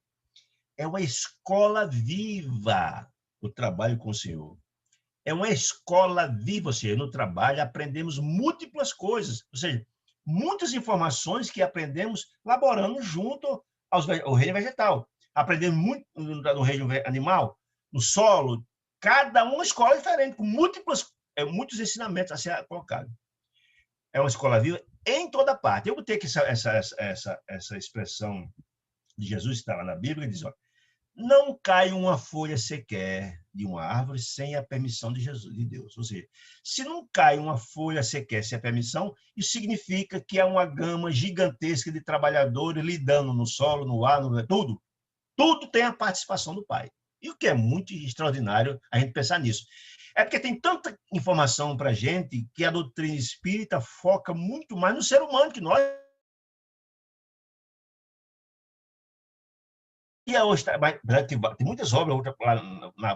é uma escola viva. O trabalho com o Senhor é uma escola viva, ou seja, no trabalho aprendemos múltiplas coisas, ou seja, muitas informações que aprendemos laborando junto ao reino vegetal. Aprendemos muito no reino animal, no solo, cada uma escola diferente, com muitos ensinamentos a ser colocados. É uma escola viva em toda parte. Eu botei aqui essa expressão de Jesus, que está lá na Bíblia, que diz, ó, não cai uma folha sequer de uma árvore sem a permissão de Jesus, de Deus. Ou seja, se não cai uma folha sequer sem a permissão, isso significa que há uma gama gigantesca de trabalhadores lidando no solo, no ar, tudo. Tudo tem a participação do Pai. E o que é muito extraordinário a gente pensar nisso. É porque tem tanta informação para a gente que a doutrina espírita foca muito mais no ser humano que nós. E hoje, tem muitas obras,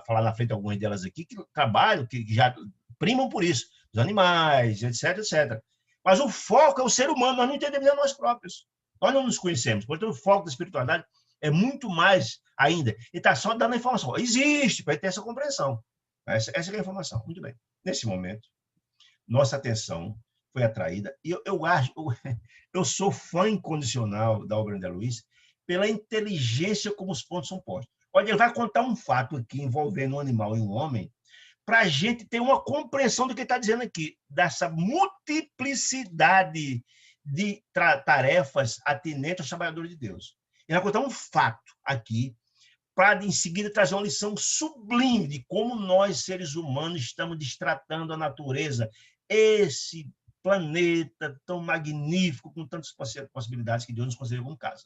falar na frente algumas delas aqui, que trabalham, que já primam por isso, os animais, etc, etc. Mas o foco é o ser humano, nós não entendemos a nós próprios. Nós não nos conhecemos. Portanto, o foco da espiritualidade é muito mais ainda. E está só dando a informação. Existe, para ter essa compreensão. Essa é a informação. Muito bem. Nesse momento, nossa atenção foi atraída. E eu sou fã incondicional da obra de André Luiz pela inteligência como os pontos são postos. Olha, ele vai contar um fato aqui envolvendo um animal e um homem, para a gente ter uma compreensão do que ele está dizendo aqui, dessa multiplicidade de tarefas atinentes aos trabalhadores de Deus. Ele vai contar um fato aqui, para, em seguida, trazer uma lição sublime de como nós, seres humanos, estamos destratando a natureza, esse planeta tão magnífico, com tantas possibilidades que Deus nos concedeu como casa.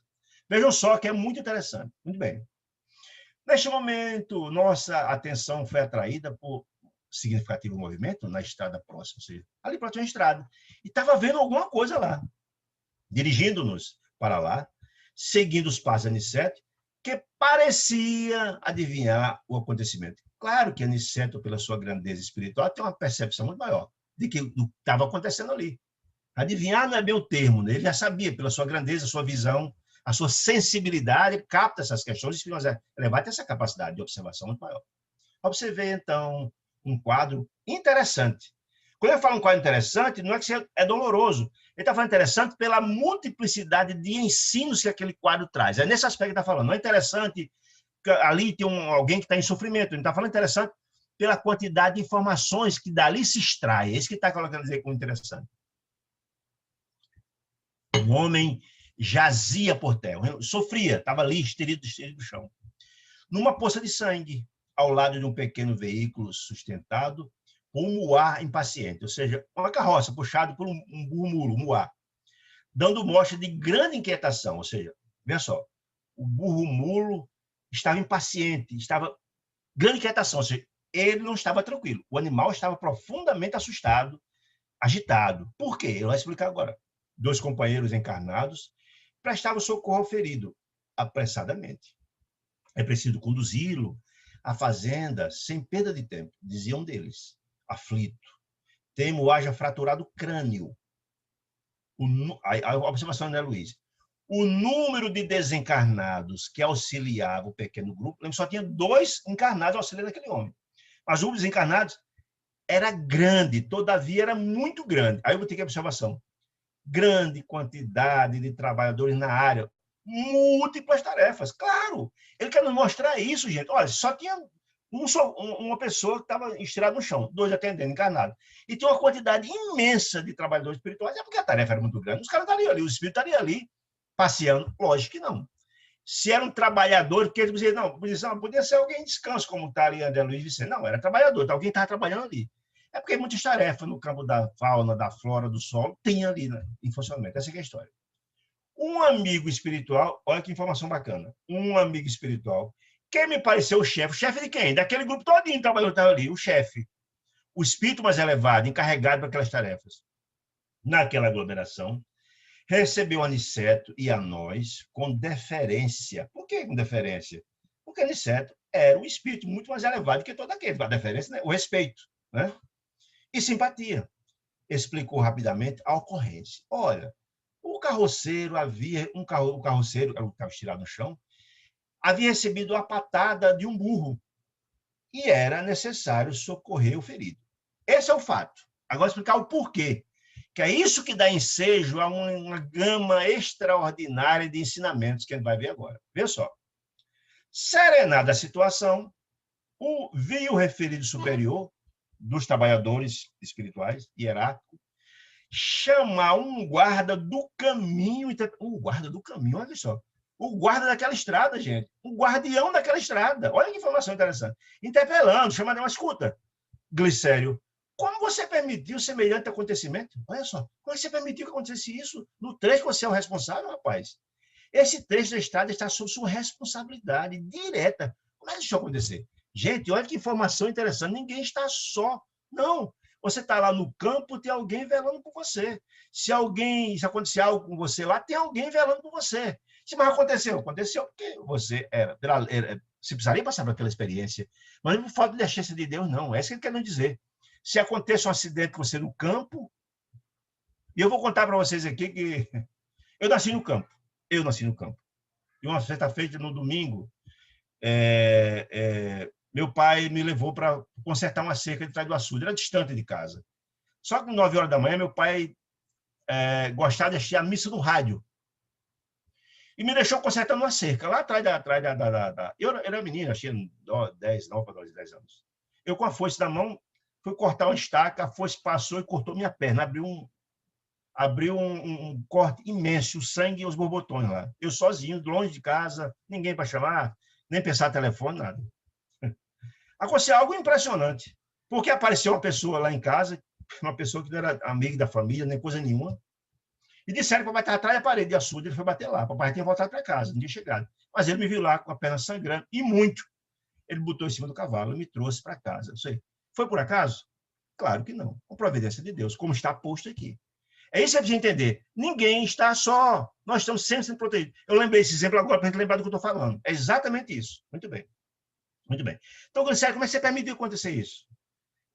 Vejam só que é muito interessante. Muito bem. Neste momento, nossa atenção foi atraída por significativo movimento na estrada próxima, ou seja, ali próximo à estrada. E estava vendo alguma coisa lá. Dirigindo-nos para lá, seguindo os passos de Aniceto, que parecia adivinhar o acontecimento. Claro que Aniceto, pela sua grandeza espiritual, tem uma percepção muito maior de que estava acontecendo ali. Adivinhar não é bem o termo, né? Ele já sabia, pela sua grandeza, sua visão, a sua sensibilidade, capta essas questões, e nós elevar essa capacidade de observação muito maior. Observei, então, um quadro interessante. Quando eu falo um quadro interessante, não é que é doloroso. Ele está falando interessante pela multiplicidade de ensinos que aquele quadro traz. É nesse aspecto que ele está falando. Não é interessante que ali tem alguém que está em sofrimento. Ele está falando interessante pela quantidade de informações que dali se extrai. É isso que ele está colocando dizer como interessante. Um homem jazia por terra, sofria, estava ali, esterido no chão. Numa poça de sangue, ao lado de um pequeno veículo sustentado com um muá impaciente, ou seja, uma carroça puxada por um burro-mulo, um muá, dando mostra de grande inquietação, ou seja, veja só, o burro-mulo estava impaciente, estava grande inquietação, ou seja, ele não estava tranquilo, o animal estava profundamente assustado, agitado. Por quê? Eu vou explicar agora. 2 companheiros encarnados prestavam socorro ao ferido, apressadamente. É preciso conduzi-lo à fazenda sem perda de tempo, dizia um deles, aflito. Temo haja fraturado o crânio. A observação, né, Luiz? O número de desencarnados que auxiliava o pequeno grupo, lembra, só tinha 2 encarnados auxiliando aquele homem. Mas os desencarnados era grande, todavia era muito grande. Aí eu vou ter que observação. Grande quantidade de trabalhadores na área, múltiplas tarefas. Claro, ele quer nos mostrar isso, gente. Olha, só tinha uma pessoa que estava estirada no chão, 2 atendendo, encarnados. E tinha uma quantidade imensa de trabalhadores espirituais, é porque a tarefa era muito grande. Os caras estariam ali, o espírito estaria ali, passeando. Lógico que não. Se eram trabalhadores, porque eles diziam, não, podia ser alguém em descanso, como está ali André Luiz Vicente. Não, era trabalhador, alguém estava trabalhando ali. É porque muitas tarefas no campo da fauna, da flora, do solo, tem ali, né, em funcionamento. Essa é a história. Um amigo espiritual, olha que informação bacana, um amigo espiritual, quem me pareceu o chefe de quem? Daquele grupo todinho trabalhou ali, o chefe, o espírito mais elevado, encarregado daquelas tarefas. Naquela aglomeração, recebeu Aniceto e a nós com deferência. Por que com deferência? Porque Aniceto era um espírito muito mais elevado que todo aquele. A deferência, né? O respeito, né? E simpatia. Explicou rapidamente a ocorrência. Olha, o carroceiro o carroceiro, o carro estirado no chão, havia recebido a patada de um burro e era necessário socorrer o ferido. Esse é o fato. Agora explicar o porquê. Que é isso que dá ensejo a uma gama extraordinária de ensinamentos que a gente vai ver agora. Vê só. Serenada a situação, viu o referido superior dos trabalhadores espirituais, hierárquico, chamar um guarda do caminho. O guarda do caminho, olha só. O guarda daquela estrada, gente. O guardião daquela estrada. Olha que informação interessante. Interpelando, chamando, mas escuta, Glicério, como você permitiu semelhante acontecimento? Olha só, como você permitiu que acontecesse isso no trecho que você é o responsável, rapaz? Esse trecho da estrada está sob sua responsabilidade direta. Como é que isso acontecer? Gente, olha que informação interessante. Ninguém está só. Não. Você está lá no campo, tem alguém velando por você. Se acontecer algo com você lá, tem alguém velando por você. Se mais aconteceu, aconteceu porque você você precisaria passar por aquela experiência. Mas não por falta de chance de Deus, não. É isso que ele quer nos dizer. Se acontece um acidente com você no campo, e eu vou contar para vocês aqui que eu nasci no campo. Eu nasci no campo. E uma sexta-feira, no domingo, meu pai me levou para consertar uma cerca de Trás do Açude. Era distante de casa. Só que 9 horas da manhã, meu pai gostava de assistir a missa no rádio. E me deixou consertando uma cerca, lá atrás da... Eu era menino, tinha 10, 9 para 10 anos. Eu, com a foice na mão, fui cortar uma estaca, a foice passou e cortou minha perna. Abriu um corte imenso, o sangue e os borbotões lá. Eu sozinho, longe de casa, ninguém para chamar, nem pensar no telefone, nada. Aconteceu algo impressionante, porque apareceu uma pessoa lá em casa, uma pessoa que não era amiga da família, nem coisa nenhuma, e disseram que o papai estava atrás da parede de açude, ele foi bater lá. O papai tinha voltado para casa, não tinha chegado. Mas ele me viu lá com a perna sangrando, e muito. Ele botou em cima do cavalo e me trouxe para casa. Não sei. Foi por acaso? Claro que não. Com providência de Deus, como está posto aqui. É isso que é preciso entender. Ninguém está só. Nós estamos sempre sendo protegidos. Eu lembrei esse exemplo agora para a gente lembrar do que eu estou falando. É exatamente isso. Muito bem. Muito bem. Então, Glicério, como é que você permitiu acontecer isso?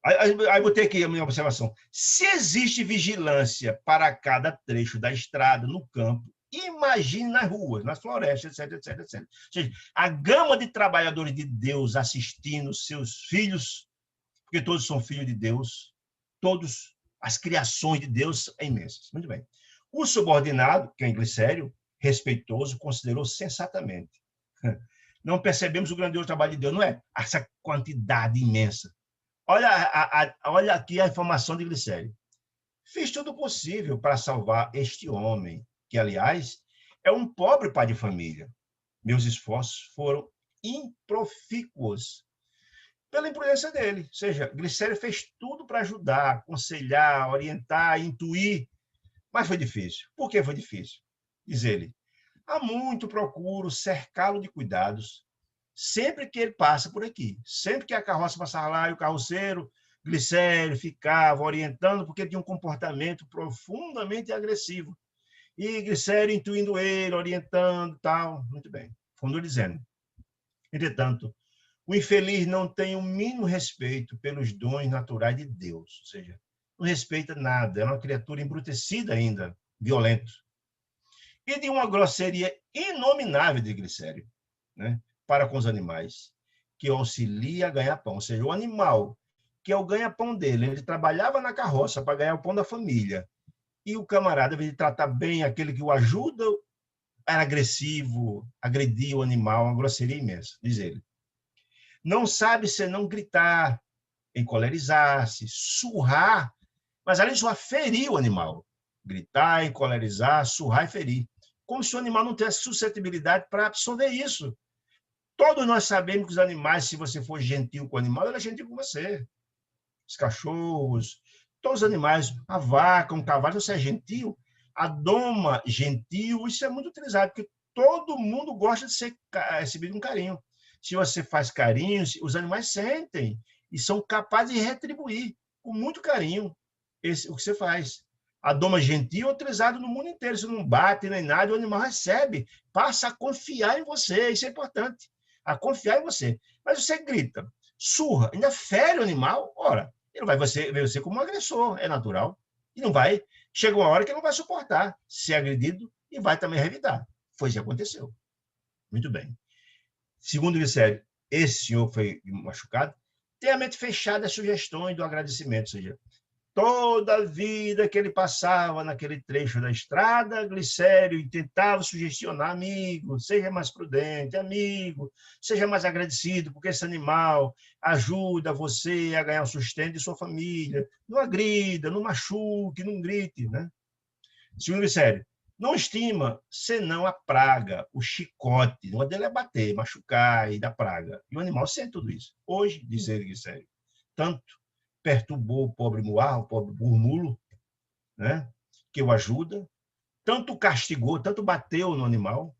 Aí botei aqui a minha observação. Se existe vigilância para cada trecho da estrada, no campo, imagine nas ruas, nas florestas, etc, etc, etc. Ou seja, a gama de trabalhadores de Deus assistindo seus filhos, porque todos são filhos de Deus, todos, as criações de Deus são imensas. Muito bem. O subordinado, que é Glicério, respeitoso, considerou sensatamente. Não percebemos o grandioso trabalho de Deus, não é? Essa quantidade imensa. Olha aqui a informação de Glicério. Fiz tudo o possível para salvar este homem, que, aliás, é um pobre pai de família. Meus esforços foram improfícuos pela imprudência dele. Ou seja, Glicério fez tudo para ajudar, aconselhar, orientar, intuir, mas foi difícil. Por que foi difícil? Diz ele, há muito procuro cercá-lo de cuidados, sempre que ele passa por aqui. Sempre que a carroça passava lá e o carroceiro, Glicério, ficava orientando, porque tinha um comportamento profundamente agressivo. E Glicério intuindo ele, orientando, tal. Muito bem. Como dizendo, Entretanto, o infeliz não tem o mínimo respeito pelos dons naturais de Deus, ou seja, não respeita nada, é uma criatura embrutecida ainda, violento. E de uma grosseria inominável de Glicério, né, para com os animais, que auxilia a ganhar pão. Ou seja, o animal, que é o ganha-pão dele, ele trabalhava na carroça para ganhar o pão da família, e o camarada, ao invés de tratar bem aquele que o ajuda, era agressivo, agredia o animal, uma grosseria imensa, diz ele. Não sabe senão gritar, encolerizar-se, surrar, mas além de surrar, ferir o animal. Gritar, encolerizar, surrar e ferir. Como se o animal não tivesse suscetibilidade para absorver isso. Todos nós sabemos que os animais, se você for gentil com o animal, ele é gentil com você. Os cachorros, todos os animais, a vaca, um cavalo, você é gentil. A doma, gentil, isso é muito utilizado, porque todo mundo gosta de ser recebido com carinho. Se você faz carinho, os animais sentem e são capazes de retribuir com muito carinho o que você faz. A doma gentil é utilizada no mundo inteiro. Você não bate nem nada, o animal recebe, passa a confiar em você. Isso é importante, a confiar em você. Mas você grita, surra, ainda fere o animal, ora, ele vai ver você como um agressor, é natural. E não vai. Chega uma hora que ele não vai suportar ser agredido e vai também revidar. Foi isso que aconteceu. Muito bem. Segundo Glicério, esse senhor foi machucado, tem a mente fechada às sugestões do agradecimento, ou seja, toda a vida que ele passava naquele trecho da estrada, Glicério tentava sugestionar, amigo, seja mais prudente, amigo, seja mais agradecido, porque esse animal ajuda você a ganhar o sustento de sua família. Não agrida, não machuque, não grite, né? Segundo Glicério, não estima senão a praga, o chicote. O dele é bater, machucar e dar praga. E o animal sente tudo isso. Hoje, diz ele, Glicério, tanto perturbou o pobre Moá, o pobre burmulo, né, que o ajuda, tanto castigou, tanto bateu no animal,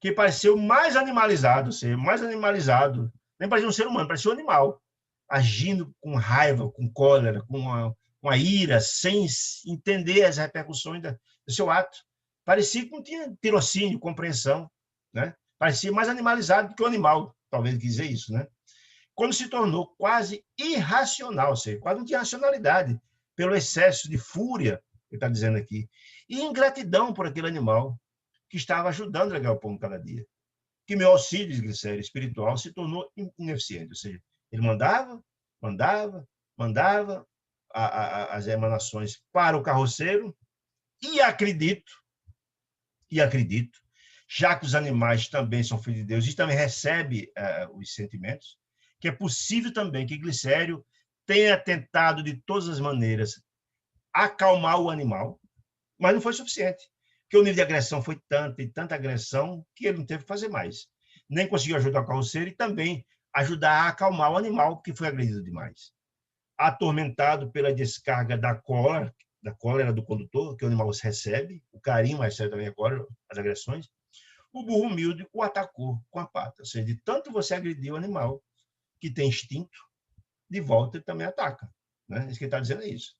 que pareceu mais animalizado, ou seja, mais animalizado. Nem parecia um ser humano, parecia um animal, agindo com raiva, com cólera, com a ira, sem entender as repercussões do seu ato. Parecia que não tinha tirocínio, compreensão, né? Parecia mais animalizado do que o animal, talvez quis dizer isso, né? Quando se tornou quase irracional, ou seja, quase não tinha racionalidade, pelo excesso de fúria, ele está dizendo aqui, e ingratidão por aquele animal que estava ajudando a ganhar o pão cada dia. Que meu auxílio, diz Glicério, espiritual, se tornou ineficiente, ou seja, ele mandava as emanações para o carroceiro, e acredito, já que os animais também são filhos de Deus e também recebem os sentimentos, que é possível também que Glicério tenha tentado de todas as maneiras acalmar o animal, mas não foi suficiente, porque o nível de agressão foi tanto e tanta agressão que ele não teve que fazer mais. Nem conseguiu ajudar o carroceiro e também ajudar a acalmar o animal, que foi agredido demais. Atormentado pela descarga da cólera do condutor, que o animal recebe, o carinho, mas recebe também a cólera, as agressões, o burro humilde o atacou com a pata. Ou seja, de tanto você agredir o animal, que tem instinto, de volta ele também ataca. Né? Isso que ele está dizendo é isso.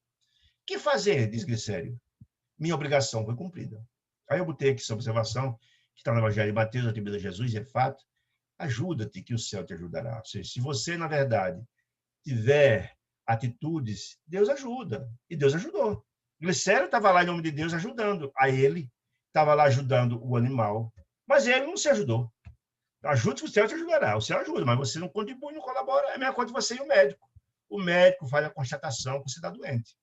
O que fazer, diz Glicério? Minha obrigação foi cumprida. Aí eu botei aqui essa observação, que está no Evangelho de Mateus, atribuída a Jesus, e é fato. Ajuda-te que o céu te ajudará. Ou seja, se você, na verdade, tiver atitudes, Deus ajuda. E Deus ajudou. Glicério estava lá em nome de Deus ajudando. A ele estava lá ajudando o animal. Mas ele não se ajudou. Ajude que o céu te ajudará. O céu ajuda, mas você não contribui, não colabora. É a mesma coisa de você e o médico. O médico faz a constatação que você está doente.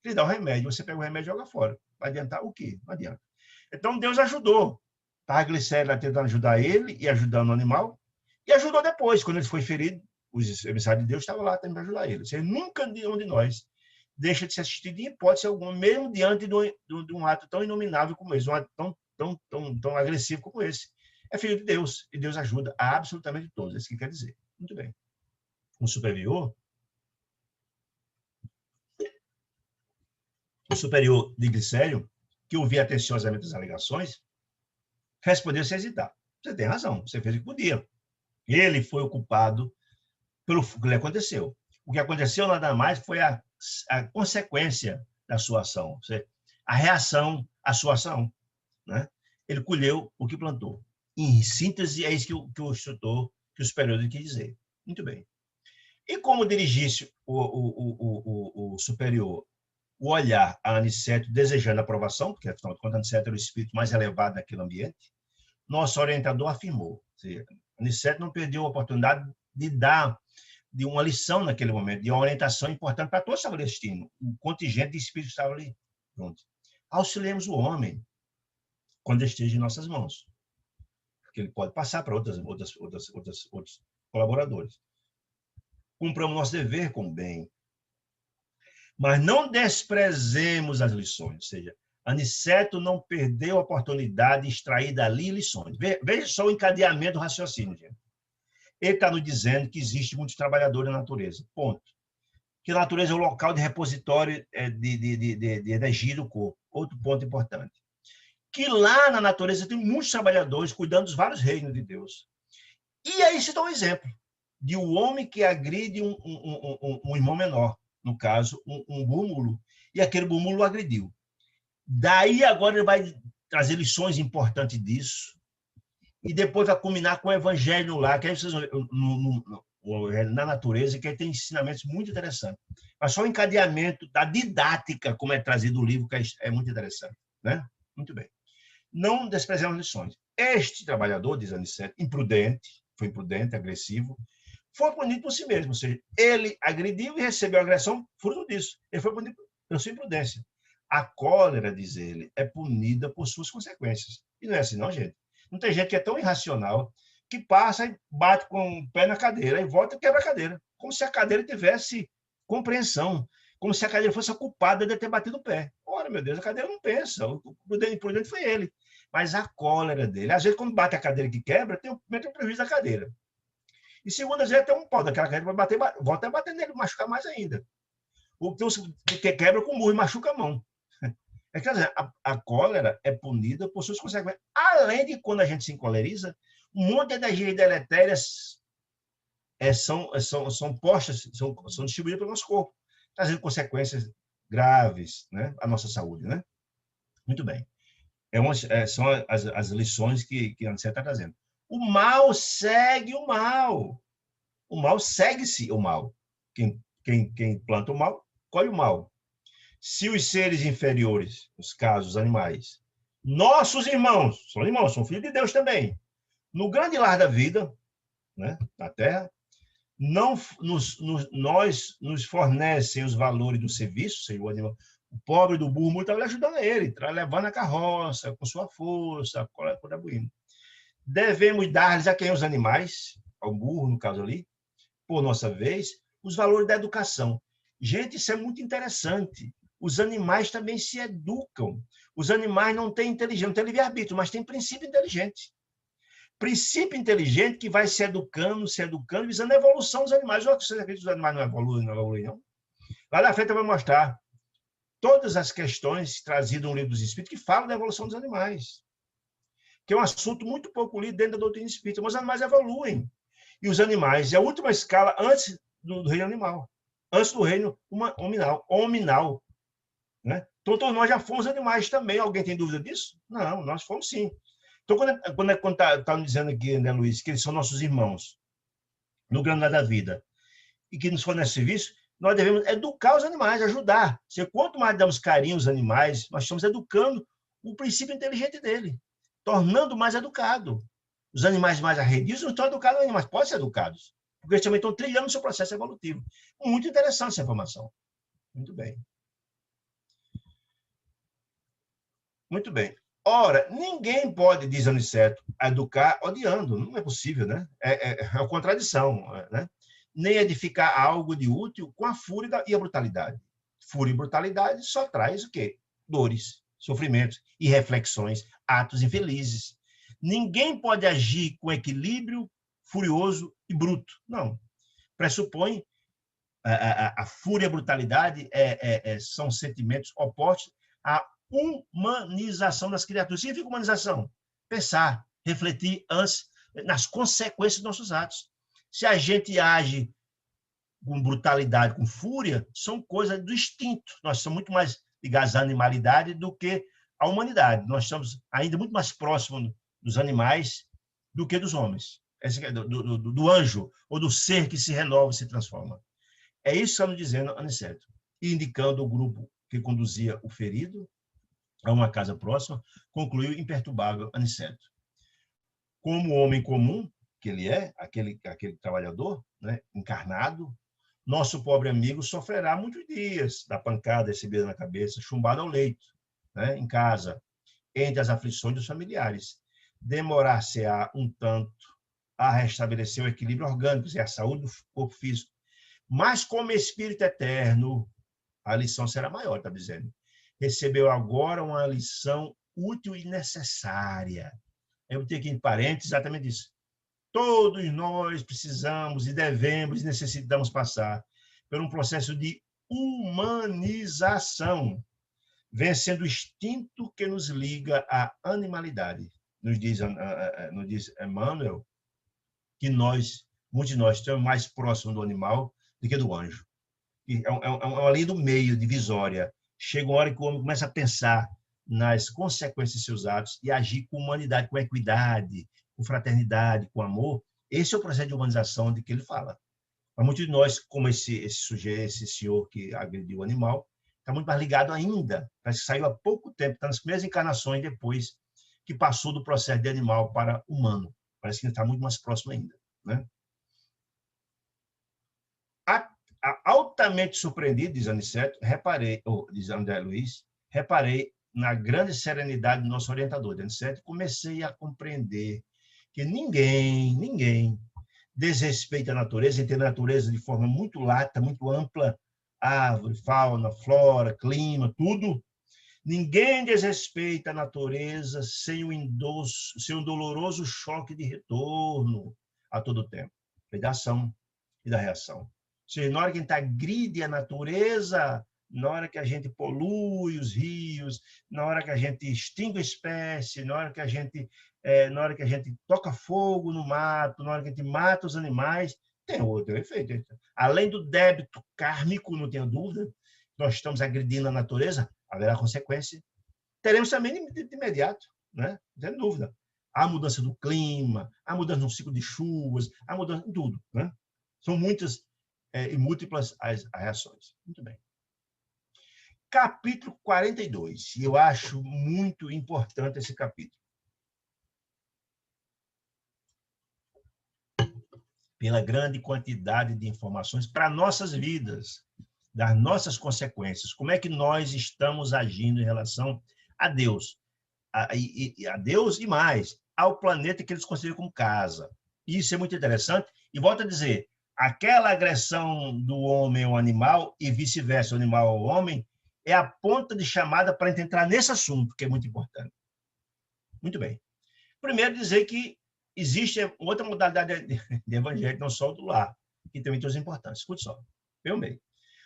Ele dá o remédio, você pega o remédio e joga fora. Vai adiantar o quê? Não adianta. Então, Deus ajudou. Estava a Glicério tentando ajudar ele e ajudando o animal. E ajudou depois, quando ele foi ferido. Os emissários de Deus estavam lá também para ajudar ele. Ou seja, nunca nenhum de nós deixa de se assistir de hipótese alguma, mesmo diante de um ato tão inominável como esse, um ato tão agressivo como esse. É filho de Deus, e Deus ajuda a absolutamente todos. É isso que quer dizer. Muito bem. O superior de Glicério, que ouvia atenciosamente as alegações, respondeu sem hesitar. Você tem razão, você fez o que podia. Ele foi o culpado pelo que lhe aconteceu. O que aconteceu nada mais foi a consequência da sua ação, a reação à sua ação. Né? Ele colheu o que plantou. Em síntese, é isso que o instrutor, que o superior quis dizer. Muito bem. E como dirigisse o superior o olhar a Aniceto desejando aprovação, porque, afinal de contas, Aniceto era o espírito mais elevado daquele ambiente, nosso orientador afirmou, Aniceto não perdeu a oportunidade de dar de uma lição naquele momento, de uma orientação importante para todos que estavam assistindo. O contingente de espíritos estava ali. Pronto. Auxiliemos o homem quando esteja em nossas mãos, porque ele pode passar para outros colaboradores. Cumpramos nosso dever com o bem, mas não desprezemos as lições, ou seja, Aniceto não perdeu a oportunidade de extrair dali lições. Veja só o encadeamento do raciocínio, gente. Ele está nos dizendo que existe muitos trabalhadores na natureza, ponto. Que a natureza é o local de repositório de energia do corpo, outro ponto importante. Que lá na natureza tem muitos trabalhadores cuidando dos vários reinos de Deus. E aí se dá um exemplo de um homem que agride um irmão menor, no caso, um búmulo, e aquele búmulo o agrediu. Daí agora ele vai trazer lições importantes disso, e depois vai culminar com o evangelho lá, que aí vocês na natureza, que aí tem ensinamentos muito interessantes. Mas só o encadeamento da didática, como é trazido no livro, que é muito interessante. Né? Muito bem. Não desprezamos lições. Este trabalhador, diz Aniceto, foi imprudente, agressivo, foi punido por si mesmo, ou seja, ele agrediu e recebeu a agressão fruto disso. Ele foi punido por sua imprudência. A cólera, diz ele, é punida por suas consequências. E não é assim, não, gente. Não tem gente que é tão irracional que passa e bate com o pé na cadeira e volta e quebra a cadeira, como se a cadeira tivesse compreensão, como se a cadeira fosse a culpada de ter batido o pé. Ora, meu Deus, a cadeira não pensa, o imprudente foi ele. Mas a cólera dele, às vezes, quando bate a cadeira que quebra, tem um prejuízo da cadeira. E segundo, às vezes, tem um pau daquela cadeira para bater, volta a bater nele, machucar mais ainda. Ou tem uns que quebra com murro e machuca a mão. É, quer dizer, a cólera é punida por suas consequências. Além de, quando a gente se encoleriza, um monte de energias deletérias são postas, são distribuídas pelo nosso corpo, trazendo consequências graves, né, à nossa saúde. Né? Muito bem. São as lições que a Aniceto está trazendo. O mal segue o mal. O mal segue-se o mal. Quem planta o mal, colhe o mal. Se os seres inferiores, nos casos, os animais, nossos irmãos, são filhos de Deus também, no grande lar da vida, né, na Terra, nos fornecem os valores do serviço, seja, o pobre do burro está ajudando ele, está levando a carroça, com sua força, contribuindo. Devemos dar-lhes a quem? Os animais, ao burro, no caso ali, por nossa vez, os valores da educação. Gente, isso é muito interessante. Os animais também se educam. Os animais não têm inteligência, não têm livre-arbítrio, mas têm princípio inteligente. Princípio inteligente que vai se educando, visando a evolução dos animais. Olha que vocês acreditam que os animais não evoluem, não? Lá na frente eu vou mostrar todas as questões trazidas no livro dos Espíritos que falam da evolução dos animais, que é um assunto muito pouco lido dentro da doutrina espírita, mas os animais evoluem. E os animais é a última escala antes do reino animal, antes do reino hominal. Né? Então, todos nós já fomos animais também. Alguém tem dúvida disso? Não, nós fomos sim. Então, quando está nos dizendo aqui, né, Luiz, que eles são nossos irmãos no grande da vida e que nos fornecem serviço, nós devemos educar os animais, ajudar. Quanto mais damos carinho aos animais, nós estamos educando o princípio inteligente dele, tornando mais educado. Os animais mais arredios não estão educados ainda, mas podem ser educados, porque eles também estão trilhando o seu processo evolutivo. Muito interessante essa informação. Muito bem. Muito bem. Ora, ninguém pode, diz Aniceto, educar odiando. Não é possível, né? É uma contradição, né? Nem edificar algo de útil com a fúria e a brutalidade. Fúria e brutalidade só traz o quê? Dores, sofrimentos, irreflexões, atos infelizes. Ninguém pode agir com equilíbrio furioso e bruto. Não. Pressupõe a fúria e a brutalidade são sentimentos opostos à humanização das criaturas. Significa humanização? Pensar, refletir antes nas consequências dos nossos atos. Se a gente age com brutalidade, com fúria, são coisas do instinto. Nós somos muito mais ligados à animalidade do que à humanidade. Nós estamos ainda muito mais próximos dos animais do que dos homens. do anjo, ou do ser que se renova e se transforma. É isso que está nos dizendo Aniceto, indicando o grupo que conduzia o ferido a uma casa próxima, concluiu imperturbável Aniceto. Como homem comum, que ele é, aquele trabalhador, né, encarnado, nosso pobre amigo sofrerá muitos dias da pancada recebida na cabeça, chumbado ao leito, né, em casa, entre as aflições dos familiares. Demorar-se-á um tanto a restabelecer o equilíbrio orgânico e a saúde do corpo físico. Mas como espírito eterno, a lição será maior, está dizendo. Recebeu agora uma lição útil e necessária. Eu tenho aqui em parênteses exatamente isso. Todos nós precisamos e devemos e necessitamos passar por um processo de humanização, vencendo o instinto que nos liga à animalidade. Nos diz Emmanuel que muitos de nós, estamos mais próximos do animal do que do anjo. É uma linha do meio, divisória. Chega uma hora que o homem começa a pensar nas consequências de seus atos e agir com humanidade, com equidade, com fraternidade, com amor. Esse é o processo de humanização de que ele fala. Mas muitos de nós, como esse sujeito, esse senhor que agrediu o animal, está muito mais ligado ainda. Parece que saiu há pouco tempo, está nas primeiras encarnações depois que passou do processo de animal para humano. Parece que está muito mais próximo ainda, né? Altamente surpreendido, diz Aniceto, diz André Luiz, reparei na grande serenidade do nosso orientador, Aniceto, comecei a compreender que ninguém desrespeita a natureza, entende a natureza de forma muito lata, muito ampla, árvore, fauna, flora, clima, tudo. Ninguém desrespeita a natureza sem um doloroso choque de retorno a todo tempo, da ação e da reação. Ou seja, na hora que a gente agride a natureza, na hora que a gente polui os rios, na hora que a gente extingue a espécie, na hora que a gente toca fogo no mato, na hora que a gente mata os animais, tem outro efeito. Além do débito kármico, não tenho dúvida, nós estamos agredindo a natureza, haverá consequência. Teremos também de imediato, né? Não tem dúvida. Há mudança do clima, há mudança no ciclo de chuvas, há mudança em tudo, né? São muitas e múltiplas as reações. Muito bem. Capítulo 42. E eu acho muito importante esse capítulo. Pela grande quantidade de informações para nossas vidas, das nossas consequências. Como é que nós estamos agindo em relação a Deus? A Deus e mais, ao planeta que eles consideram como casa. Isso é muito interessante. E volto a dizer, aquela agressão do homem ao animal e vice-versa, o animal ao homem, é a ponta de chamada para entrar nesse assunto, que é muito importante. Muito bem. Primeiro, dizer que existe outra modalidade de evangelho, não só o do lar, que também tem os importantes. Escute só. Meu meio.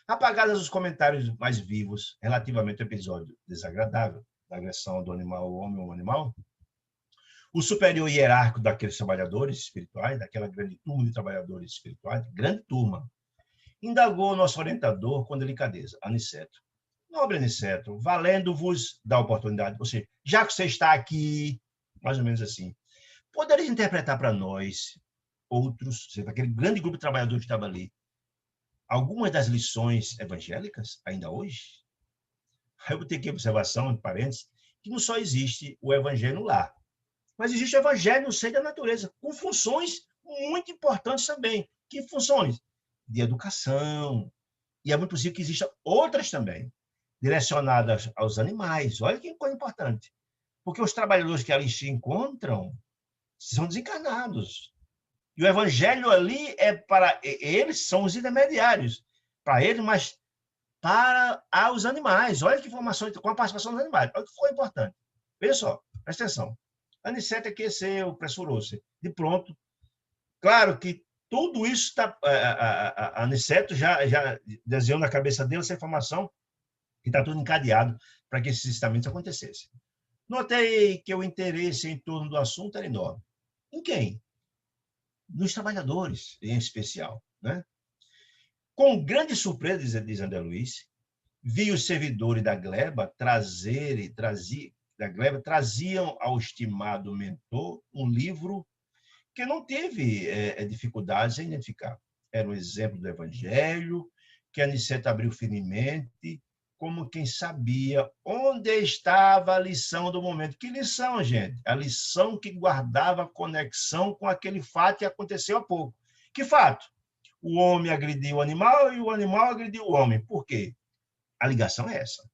Apagados os comentários mais vivos relativamente ao episódio desagradável da agressão do animal ao homem ou animal, o superior hierárquico daqueles trabalhadores espirituais, daquela grande turma de trabalhadores espirituais, grande turma, indagou o nosso orientador com delicadeza, Aniceto. Nobre Aniceto, valendo-vos da oportunidade, ou seja, já que você está aqui, mais ou menos assim, poderia interpretar para nós, outros, seja, aquele grande grupo de trabalhadores que estava ali, algumas das lições evangélicas, ainda hoje? Aí eu vou ter aqui a observação, entre parênteses, que não só existe o evangelho no lar, mas existe o evangelho no seio da natureza, com funções muito importantes também. Que funções? De educação. E é muito possível que existam outras também, direcionadas aos animais. Olha que coisa importante. Porque os trabalhadores que ali se encontram são desencarnados. E o evangelho ali é para eles, são os intermediários. Para eles, mas para os animais. Olha que informação, com a participação dos animais. Olha que foi importante. Veja só, presta atenção. Aniceto aqueceu, pressurou-se. De pronto. Claro que tudo isso está. Aniceto já desenhou na cabeça dele essa informação que está tudo encadeado para que esses estamentos acontecessem. Notei que o interesse em torno do assunto era enorme. Em quem? Nos trabalhadores, em especial, né? Com grande surpresa, diz André Luiz, vi os servidores da gleba traziam ao estimado mentor um livro que não teve dificuldades em identificar. Era um exemplo do Evangelho, que Aniceto abriu firmemente, como quem sabia onde estava a lição do momento. Que lição, gente? A lição que guardava conexão com aquele fato que aconteceu há pouco. Que fato? O homem agrediu o animal e o animal agrediu o homem. Por quê? A ligação é essa.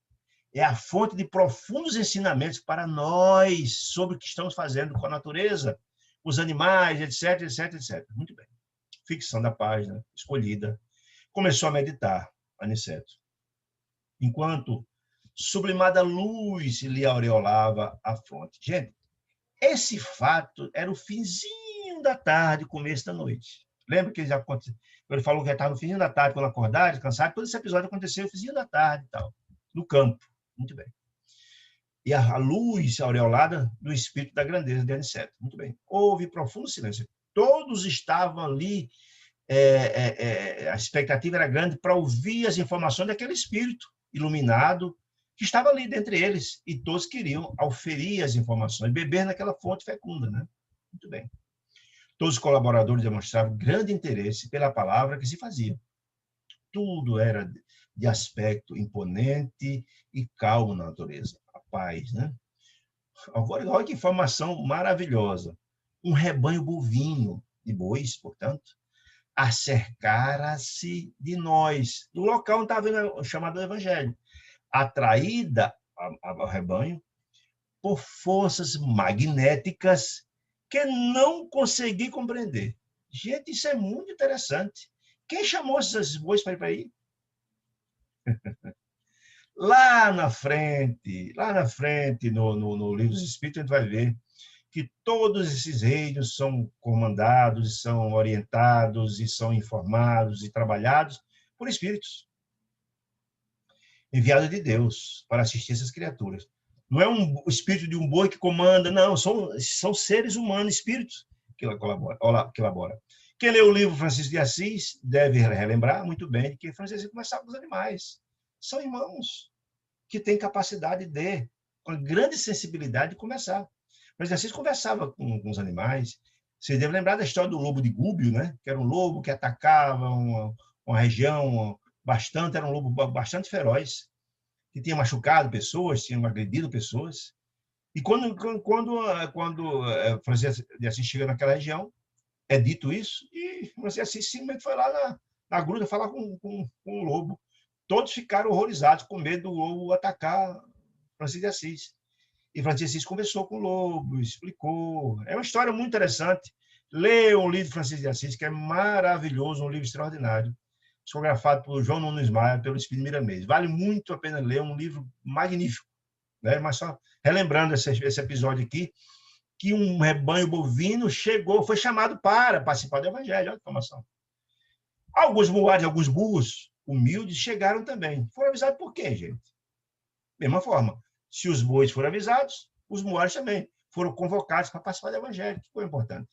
É a fonte de profundos ensinamentos para nós sobre o que estamos fazendo com a natureza, os animais, etc, etc, etc. Muito bem. Ficção da página, escolhida. Começou a meditar, Aniceto. Enquanto sublimada luz lhe aureolava a fronte. Gente, esse fato era o finzinho da tarde, começo da noite. Lembra que ele falou que já estava no finzinho da tarde, quando acordar, descansar? Todo esse episódio aconteceu no finzinho da tarde e tal, no campo. Muito bem. E a luz aureolada do espírito da grandeza de Aniceto. Muito bem. Houve profundo silêncio. Todos estavam ali, a expectativa era grande para ouvir as informações daquele espírito iluminado que estava ali dentre eles, e todos queriam auferir as informações, beber naquela fonte fecunda, né? Muito bem. Todos os colaboradores demonstravam grande interesse pela palavra que se fazia. Tudo era de aspecto imponente e calmo na natureza. A paz, né? Agora, olha que informação maravilhosa. Um rebanho bovino, de bois, portanto, acercara-se de nós, do local onde estava vendo o chamado Evangelho, atraída ao rebanho por forças magnéticas que não consegui compreender. Gente, isso é muito interessante. Quem chamou esses bois para ir para aí? Lá na frente, no Livro dos Espíritos, a gente vai ver que todos esses reinos são comandados, são orientados, e são informados e trabalhados por espíritos enviados de Deus para assistir essas criaturas. Não é o espírito de um boi que comanda, não, são seres humanos, espíritos que elabora. Quem lê o livro Francisco de Assis deve relembrar muito bem que Francisco conversava com os animais. São irmãos que têm capacidade de, com grande sensibilidade, de conversar. Francisco de Assis conversava com os animais. Vocês devem lembrar da história do lobo de Gúbio, né? Que era um lobo que atacava uma região bastante, era um lobo bastante feroz, que tinha machucado pessoas, tinha agredido pessoas. E quando Francisco de Assis chega naquela região, é dito isso, e Francisco de Assis simplesmente foi lá na gruta falar com o lobo. Todos ficaram horrorizados, com medo do lobo atacar Francisco de Assis. E Francisco de Assis conversou com o lobo, explicou. É uma história muito interessante. Leiam o livro de Francisco de Assis, que é maravilhoso, um livro extraordinário, psicografado por João Nunes Maia, pelo Espírito Miramês. Vale muito a pena ler, um livro magnífico. Né? Mas só relembrando esse episódio aqui, que um rebanho bovino foi chamado para participar do Evangelho. Olha a informação. Alguns muares, alguns burros humildes chegaram também. Foram avisados por quê, gente? Mesma forma. Se os bois foram avisados, os muares também foram convocados para participar do Evangelho, que foi importante.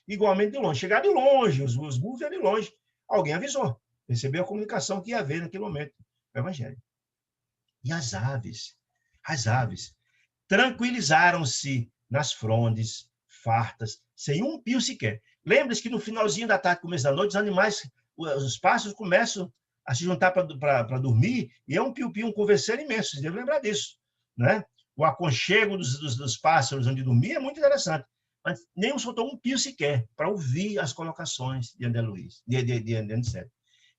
Igualmente de longe. Chegaram de longe, os burros vieram de longe. Alguém avisou. Recebeu a comunicação que ia haver naquele momento o Evangelho. E as aves tranquilizaram-se nas frondes, fartas, sem um pio sequer. Lembra-se que no finalzinho da tarde, começo da noite, os animais, os pássaros começam a se juntar para dormir, e é um piu-piu, um converseiro imenso, vocês devem lembrar disso. Né? O aconchego dos pássaros onde dormir é muito interessante. Mas nem soltou um pio sequer para ouvir as colocações de André Luiz, de Aniceto.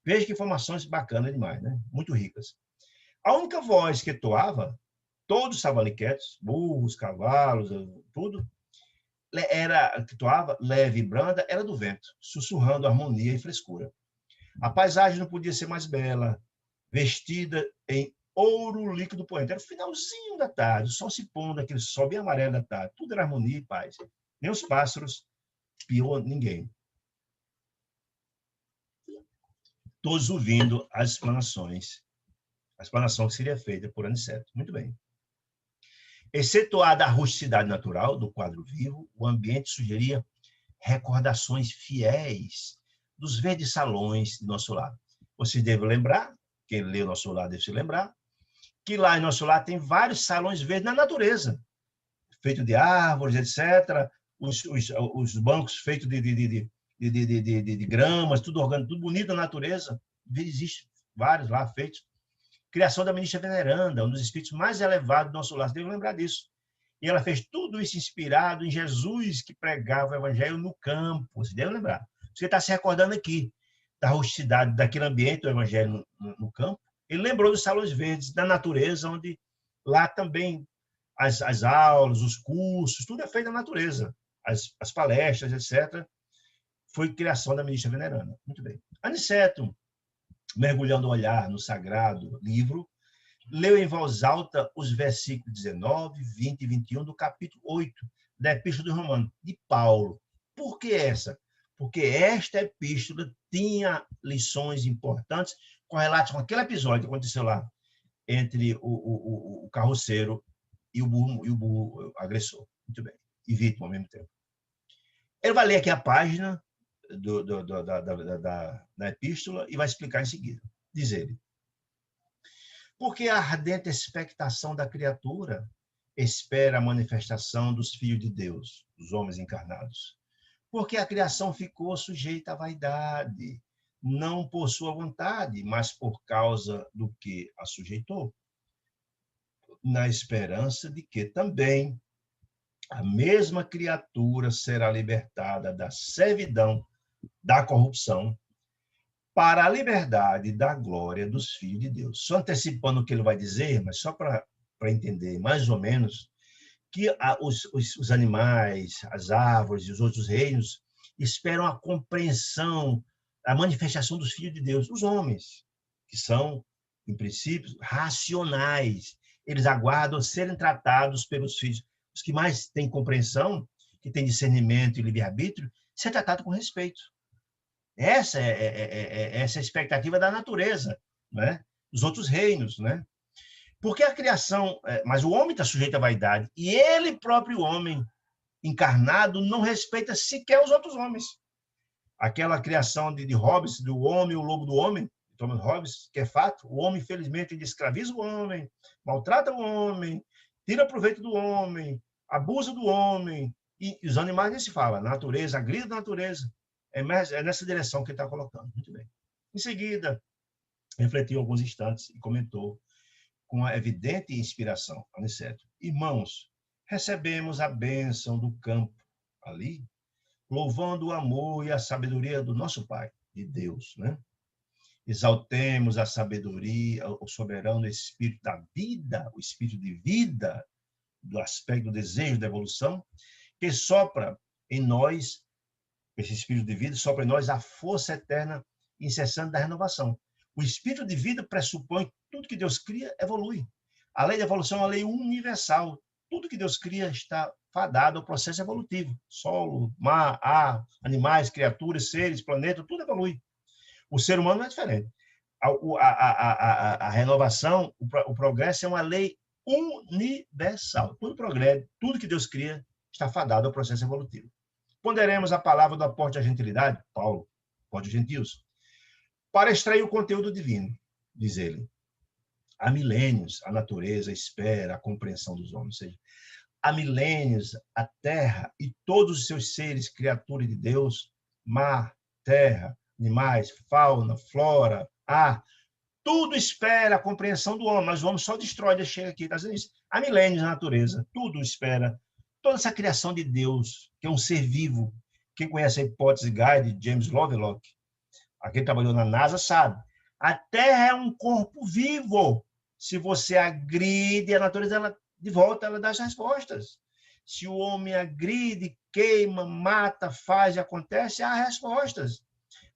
Veja que informações bacanas demais, né? Muito ricas. A única voz que toava, todos estavam ali quietos, burros, cavalos, tudo, que toava, leve e branda, era do vento, sussurrando harmonia e frescura. A paisagem não podia ser mais bela, vestida em ouro líquido poente. Era o finalzinho da tarde, o sol se pondo, aquele sol bem amarelo da tarde. Tudo era harmonia e paz. Nem os pássaros, pior ninguém. Todos ouvindo as explanações. A explanação que seria feita por Aniceto. Muito bem. Excetuada a rusticidade natural do quadro vivo, o ambiente sugeria recordações fiéis dos verdes salões de nosso lar. Vocês devem lembrar, quem lê o Nosso Lar deve se lembrar, que lá em Nosso Lar tem vários salões verdes na natureza, feito de árvores, etc., os bancos feitos de gramas, tudo orgânico, tudo bonito na natureza. Existem vários lá feitos. Criação da ministra veneranda, um dos espíritos mais elevados do nosso lar. Você deve lembrar disso. E ela fez tudo isso inspirado em Jesus, que pregava o evangelho no campo. Você deve lembrar. Você está se recordando aqui da rusticidade daquele ambiente do evangelho no campo. Ele lembrou dos salões verdes, da natureza, onde lá também as aulas, os cursos, tudo é feito na natureza. As palestras, etc. Foi criação da ministra veneranda. Muito bem. Aniceto, mergulhando o olhar no sagrado livro, leu em voz alta os versículos 19, 20 e 21 do capítulo 8 da Epístola dos Romanos, de Paulo. Por que essa? Porque esta epístola tinha lições importantes correlatas com aquele episódio que aconteceu lá entre o carroceiro e o burro agressor. Muito bem. E vítima ao mesmo tempo. Ele vai ler aqui a página da epístola e vai explicar em seguida. Diz ele: porque a ardente expectação da criatura espera a manifestação dos filhos de Deus, dos homens encarnados. Porque a criação ficou sujeita à vaidade, não por sua vontade, mas por causa do que a sujeitou, na esperança de que também a mesma criatura será libertada da servidão, da corrupção, para a liberdade da glória dos filhos de Deus. Só antecipando o que ele vai dizer, mas só para entender mais ou menos, que os animais, as árvores e os outros reinos esperam a compreensão, a manifestação dos filhos de Deus, os homens, que são, em princípio, racionais. Eles aguardam serem tratados pelos filhos. Os que mais têm compreensão, que têm discernimento e livre-arbítrio, ser tratado com respeito. Essa é a expectativa da natureza, né? Dos outros reinos, né? Porque a criação, mas o homem está sujeito à vaidade, e ele próprio homem encarnado não respeita sequer os outros homens. Aquela criação de Hobbes, do homem, o lobo do homem, Thomas Hobbes, que é fato, o homem, infelizmente, ele escraviza o homem, maltrata o homem, tira proveito do homem, abusa do homem, e os animais nem se fala, a natureza, agride a natureza. É nessa direção que ele está colocando. Muito bem. Em seguida, refletiu alguns instantes e comentou com a evidente inspiração, Aniceto: irmãos, recebemos a bênção do campo ali, louvando o amor e a sabedoria do nosso Pai, de Deus, né? Exaltemos a sabedoria, o soberano espírito da vida, o espírito de vida, do aspecto do desejo da evolução, que sopra em nós, esse espírito de vida, sopra em nós a força eterna incessante da renovação. O espírito de vida pressupõe que tudo que Deus cria evolui. A lei da evolução é uma lei universal. Tudo que Deus cria está fadado ao processo evolutivo. Solo, mar, ar, animais, criaturas, seres, planeta, tudo evolui. O ser humano não é diferente. A renovação, o progresso é uma lei universal. Tudo progresso, tudo que Deus cria está fadado ao processo evolutivo. Ponderemos a palavra do aporte à gentilidade, Paulo, aporte aos gentios, para extrair o conteúdo divino, diz ele. Há milênios a natureza espera a compreensão dos homens, ou seja, há milênios a terra e todos os seus seres, criaturas de Deus, mar, terra, animais, fauna, flora, ar, tudo espera a compreensão do homem, mas o homem só destrói, chega aqui, está dizendo isso. Há milênios na natureza, tudo espera. Toda essa criação de Deus, que é um ser vivo, quem conhece a hipótese Guide de James Lovelock, aquele que trabalhou na NASA, sabe. A Terra é um corpo vivo. Se você agride a natureza, ela, de volta, ela dá as respostas. Se o homem agride, queima, mata, faz e acontece, há respostas.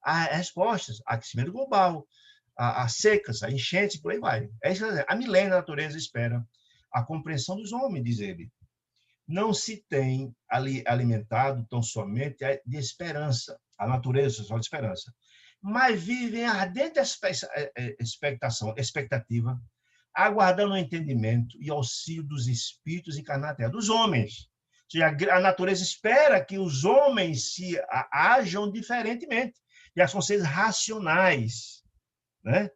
Há respostas. Aquecimento global, há secas, há enchentes, por aí vai. É isso que a milênio a natureza espera a compreensão dos homens, diz ele. Não se tem alimentado tão somente de esperança, a natureza só de esperança, mas vive em ardente expectativa, aguardando o entendimento e auxílio dos espíritos encarnados na Terra, dos homens. Ou seja, a natureza espera que os homens se ajam diferentemente, já são seres racionais, né?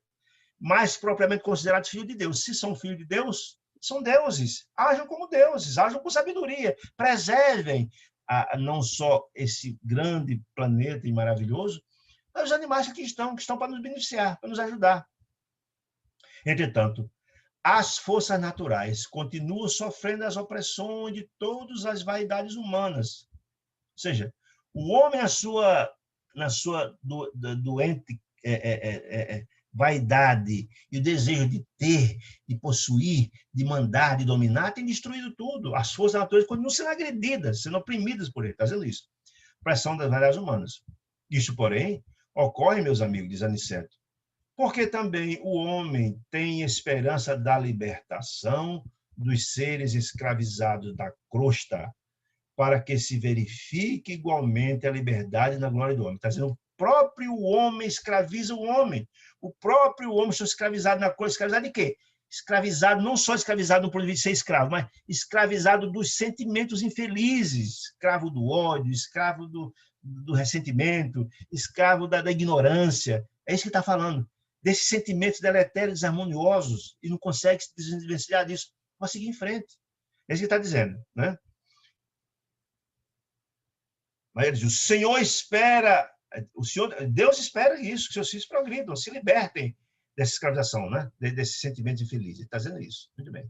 Mais propriamente considerados filhos de Deus. Se são filhos de Deus, são deuses, ajam como deuses, ajam com sabedoria, preservem não só esse grande planeta e maravilhoso, mas os animais que estão para nos beneficiar, para nos ajudar. Entretanto, as forças naturais continuam sofrendo as opressões de todas as vaidades humanas. Ou seja, o homem, na sua doente vaidade e o desejo de ter, de possuir, de mandar, de dominar, tem destruído tudo. As forças naturais continuam sendo agredidas, sendo oprimidas por ele, fazendo isso. Pressão das vaidades humanas. Isso, porém, ocorre, meus amigos, diz Aniceto, porque também o homem tem esperança da libertação dos seres escravizados da crosta, para que se verifique igualmente a liberdade na glória do homem. Está dizendo, o próprio homem escraviza o homem. O próprio homem está escravizado na crosta. Escravizado de quê? Escravizado, não só escravizado no ponto de vista de ser escravo, mas escravizado dos sentimentos infelizes. Escravo do ódio, escravo do ressentimento, escravo da ignorância. É isso que está falando. Desses sentimentos deletérios, desarmoniosos, e não consegue se desvencilhar disso. Vai seguir em frente. É isso que está dizendo, né? Mas ele diz, o Senhor espera, Deus espera isso, que seus filhos progridam, se libertem dessa escravização, né? Desses sentimentos infelizes. Ele está dizendo isso. Muito bem.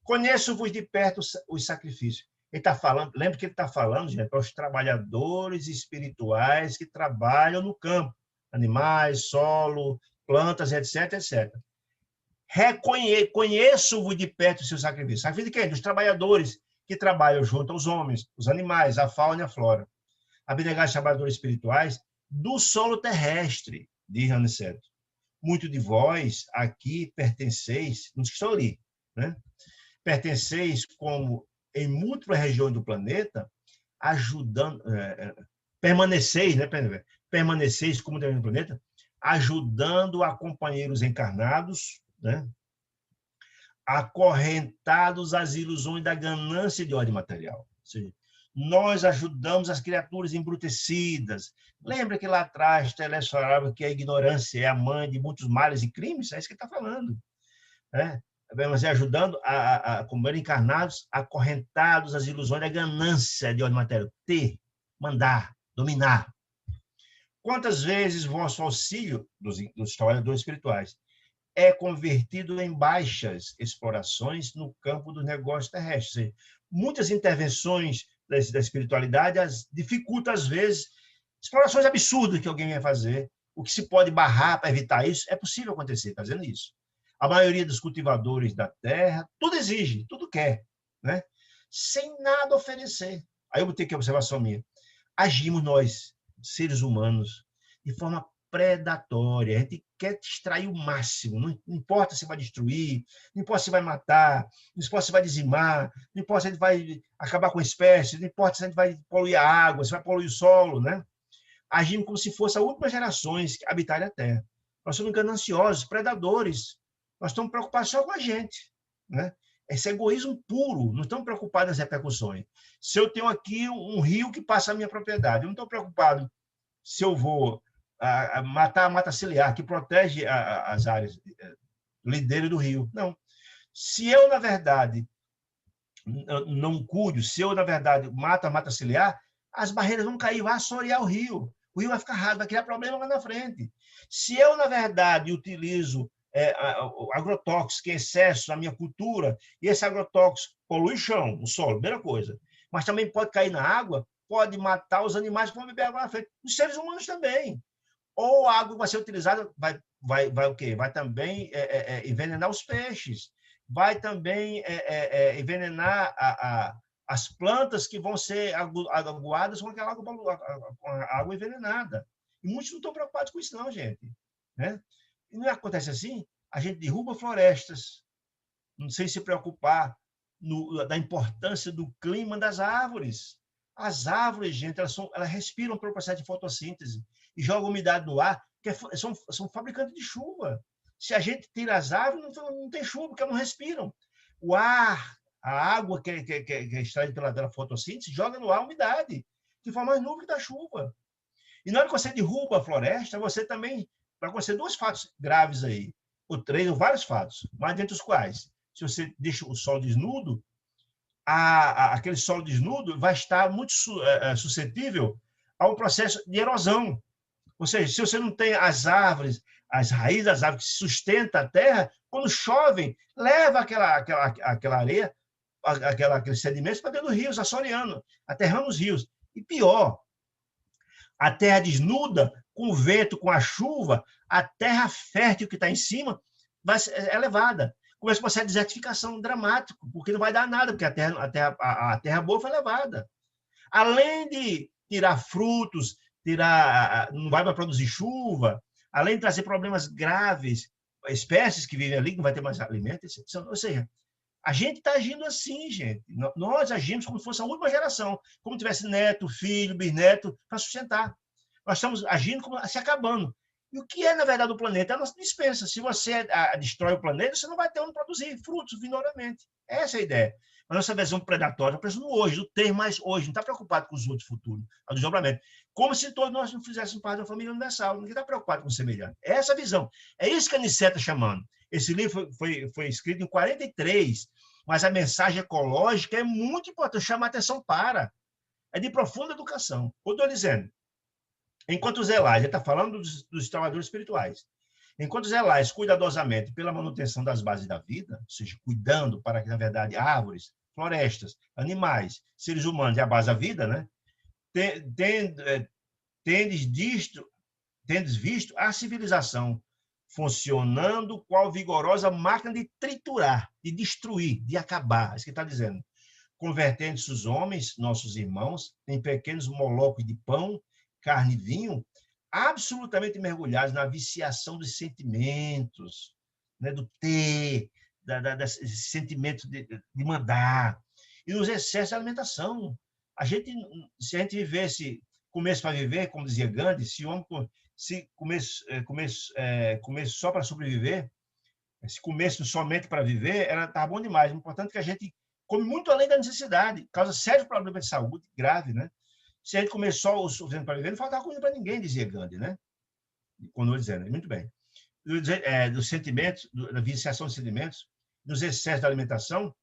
Conheço-vos de perto os sacrifícios. Ele está falando, lembra que ele está falando, gente, para os trabalhadores espirituais que trabalham no campo, animais, solo, plantas, etc, etc. Conheço-vos de perto os seus sacrifícios. Sacrifício de quem? Dos trabalhadores que trabalham junto aos homens, os animais, a fauna e a flora. Abnegar os trabalhadores espirituais do solo terrestre, diz Aniceto. Muito de vós aqui pertenceis, não estou ali, né? Pertenceis como em múltiplas regiões do planeta, ajudando, permaneceis, né? Permaneceis como no planeta, ajudando a companheiros encarnados, né? Acorrentados às ilusões da ganância e de ordem material. Ou seja, nós ajudamos as criaturas embrutecidas. Lembra que lá atrás Telésforo falava que a ignorância é a mãe de muitos males e crimes? É isso que ele está falando. Né? Mas ajudando como eram encarnados, acorrentados às ilusões da ganância de ordem material. Ter, mandar, dominar. Quantas vezes vosso auxílio dos trabalhadores espirituais é convertido em baixas explorações no campo dos negócios terrestres? Muitas intervenções da espiritualidade dificultam, às vezes, explorações absurdas que alguém vai fazer. O que se pode barrar para evitar isso, é possível acontecer, está dizendo isso. A maioria dos cultivadores da terra, tudo exige, tudo quer, né? Sem nada oferecer. Aí eu botei aqui a observação minha. Agimos nós, seres humanos, de forma predatória. A gente quer extrair o máximo. Não importa se vai destruir, não importa se vai matar, não importa se vai dizimar, não importa se a gente vai acabar com a espécie, não importa se a gente vai poluir a água, se vai poluir o solo, né? Agimos como se fosse as últimas gerações que habitarem a Terra. Nós somos gananciosos, predadores. Nós estamos preocupados só com a gente, né? Esse egoísmo puro, não estamos preocupados nas repercussões. Se eu tenho aqui um rio que passa a minha propriedade, eu não estou preocupado se eu vou matar a mata ciliar, que protege as áreas lideiras do rio. Não. Se eu, na verdade, não cuido, se eu, na verdade, mato a mata ciliar, as barreiras vão cair, vai assorear o rio vai ficar raro, vai criar problema lá na frente. Se eu, na verdade, utilizo agrotóxico em excesso na minha cultura, e esse agrotóxico polui o chão, o solo, primeira coisa, mas também pode cair na água, pode matar os animais que vão beber água na frente, os seres humanos também. Ou a água vai ser utilizada, vai o quê? Vai também envenenar os peixes, vai também envenenar as plantas que vão ser aguadas com aquela água envenenada. E muitos não estão preocupados com isso, não, gente. Né? E não acontece assim? A gente derruba florestas, não sem se preocupar da importância do clima das árvores. As árvores, gente, elas respiram pelo processo de fotossíntese e jogam umidade no ar, que são fabricantes de chuva. Se a gente tira as árvores, não tem chuva, porque não respiram. O ar, a água que é extraída pela fotossíntese, joga no ar a umidade, que forma as nuvens da chuva. E na hora que você derruba a floresta, você também vai acontecer dois fatos graves aí, ou três, ou vários fatos, mas dentre os quais, se você deixa o solo desnudo, aquele solo desnudo vai estar muito suscetível a um processo de erosão. Ou seja, se você não tem as árvores, as raízes das árvores que sustentam a terra, quando chovem, leva aquela areia, aqueles sedimentos para dentro dos rios, assoreando, aterrando os rios. E pior, a terra desnuda, com o vento, com a chuva, a terra fértil que está em cima é levada. Começa a passar a desertificação dramático, porque não vai dar nada, porque a terra boa foi levada. Além de tirar frutos, não vai para produzir chuva, além de trazer problemas graves, espécies que vivem ali, que não vai ter mais alimento, ou seja, a gente está agindo assim, gente. Nós agimos como se fosse a última geração, como tivesse neto, filho, bisneto, para sustentar. Nós estamos agindo como se acabando. E o que é, na verdade, o planeta? É a nossa dispensa. Se você destrói o planeta, você não vai ter onde produzir frutos vindouramente. Essa é a ideia. A nossa visão predatória, pensa no hoje, do ter mais hoje, não está preocupado com os outros futuros, o desdobramento. Como se todos nós não fizéssemos parte da família universal. Ninguém está preocupado com o semelhante. É essa a visão. É isso que a Niceta está chamando. Esse livro foi escrito em 43, mas a mensagem ecológica é muito importante, chama a atenção para. É de profunda educação. Eu estou dizendo, enquanto os Elais, ele está falando dos trabalhadores espirituais, enquanto os Elais, cuidadosamente pela manutenção das bases da vida, ou seja, cuidando para que, na verdade, árvores, florestas, animais, seres humanos e a base da vida, né? Tendes visto a civilização funcionando qual vigorosa máquina de triturar, de destruir, de acabar. É isso que está dizendo. Convertendo-se os homens, nossos irmãos, em pequenos molocos de pão, carne e vinho, absolutamente mergulhados na viciação dos sentimentos, né, do ter, desse sentimento de mandar, e nos excessos de alimentação. Se a gente vivesse, comesse para viver, como dizia Gandhi, se o homem comesse só para sobreviver, se comesse somente para viver, estava bom demais. O importante é que a gente come muito além da necessidade, causa sérios problemas de saúde grave, né? Se a gente comer só o suficiente para viver, não faltava comida para ninguém, dizia Gandhi, né? Quando dizendo, muito bem. Dos sentimentos, da viciação de sentimentos, dos excessos da alimentação,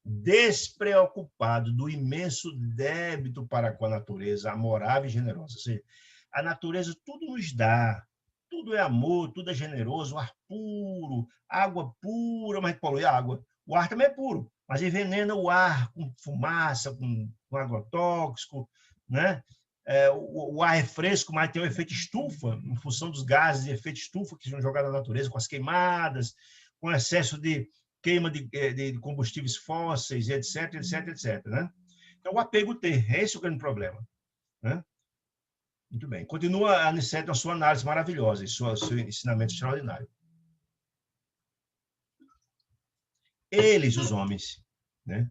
despreocupado do imenso débito para com a natureza amorável e generosa. Ou seja, a natureza tudo nos dá, tudo é amor, tudo é generoso, ar puro, água pura, mas polui a água. O ar também é puro, mas envenena o ar com fumaça, com agrotóxico, né? O ar é fresco, mas tem o efeito estufa, em função dos gases de efeito estufa que são jogados na natureza, com as queimadas, com excesso de queima de combustíveis fósseis, etc, etc, etc. Né? Então, o apego ter, esse é o grande problema. Né? Muito bem. Continua a Aniceto na sua análise maravilhosa, seu ensinamento extraordinário. Eles, os homens, né,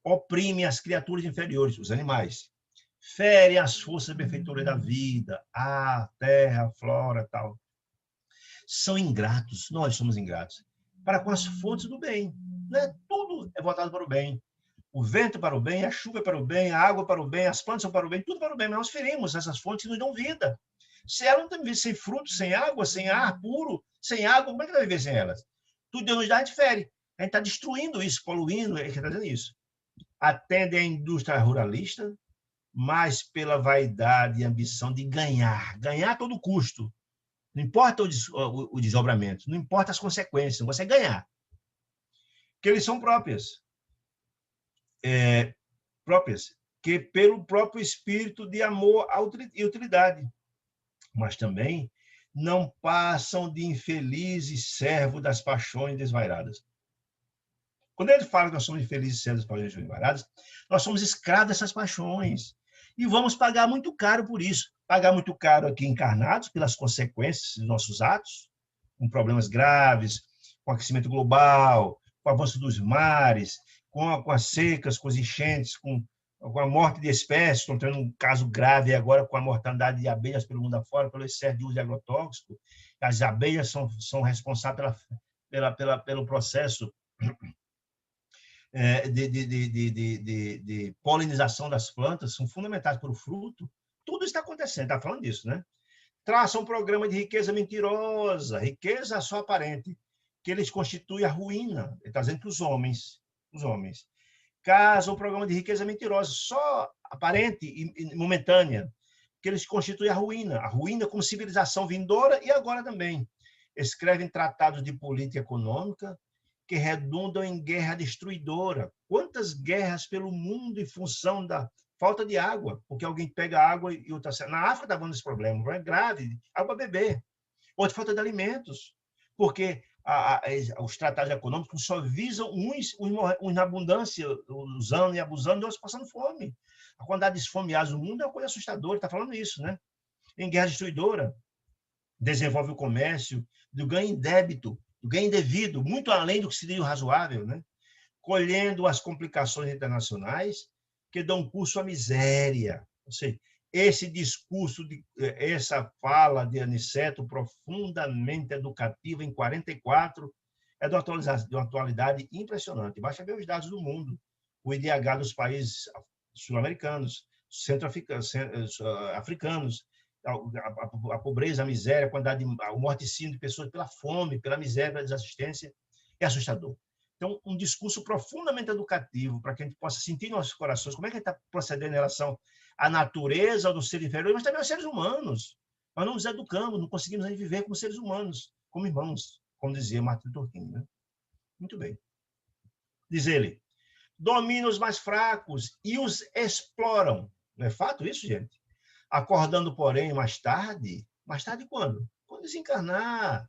oprimem as criaturas inferiores, os animais, ferem as forças benfeitoras da vida, a terra, a flora, tal. São ingratos, nós somos ingratos, para com as fontes do bem. Né? Tudo é voltado para o bem. O vento para o bem, a chuva para o bem, a água para o bem, as plantas são para o bem, tudo para o bem. Mas nós ferimos essas fontes que nos dão vida. Se ela não tem vida sem frutos, sem água, sem ar puro, sem água, como é que vai viver sem elas? Tudo Deus nos dá, a gente fere. A gente está destruindo isso, poluindo, ele está dizendo isso. Atende a indústria ruralista, mas pela vaidade e ambição de ganhar a todo custo. Não importa o desdobramento, não importa as consequências, não consegue ganhar. Que eles são próprias, que pelo próprio espírito de amor e utilidade, mas também não passam de infelizes servos das paixões desvairadas. Quando ele fala que nós somos infelizes servos das paixões desvairadas, nós somos escravos dessas paixões. E vamos pagar muito caro por isso. Pagar muito caro aqui encarnados, pelas consequências dos nossos atos, com problemas graves, com o aquecimento global, com o avanço dos mares, com as secas, com as enchentes, com a morte de espécies. Estou tendo um caso grave agora com a mortandade de abelhas pelo mundo afora, pelo excesso de uso de agrotóxico. As abelhas são responsáveis pelo processo de polinização das plantas, são fundamentais para o fruto. Tudo está acontecendo, está falando disso, né? Traça um programa de riqueza mentirosa, riqueza só aparente, que eles constituem a ruína. Ele está dizendo que os homens, casa ou programa de riqueza mentirosa, só aparente e momentânea, que eles constituem a ruína como civilização vindoura e agora também. Escrevem tratados de política econômica que redundam em guerra destruidora. Quantas guerras pelo mundo em função da falta de água, porque alguém pega água e outra... Na África está dando esse problema, é grave, água para beber. Outra, falta de alimentos, porque os tratados econômicos só visam uns na abundância, usando e abusando, e outros passando fome. A quantidade de esfomeados no mundo é uma coisa assustadora, está falando isso, né? Em guerra destruidora, desenvolve o comércio, do ganho indébito, do ganho indevido, muito além do que seria o razoável, né? Colhendo as complicações internacionais que dão curso à miséria. Ou seja, esse discurso, essa fala de Aniceto, profundamente educativa, em 44, é de uma atualidade impressionante. Basta ver os dados do mundo, o IDH dos países sul-americanos, centro-africanos, a pobreza, a miséria, a quantidade o morticínio de pessoas pela fome, pela miséria, pela desassistência, é assustador. Então, um discurso profundamente educativo, para que a gente possa sentir em nossos corações como é que a gente está procedendo em relação à natureza, ao ser inferior, mas também aos seres humanos. Nós não nos educamos, não conseguimos viver como seres humanos, como irmãos, como dizia Martin Luther King, né? Muito bem. Diz ele, domina os mais fracos e os exploram. Não é fato isso, gente? Acordando, porém, mais tarde quando? Quando desencarnar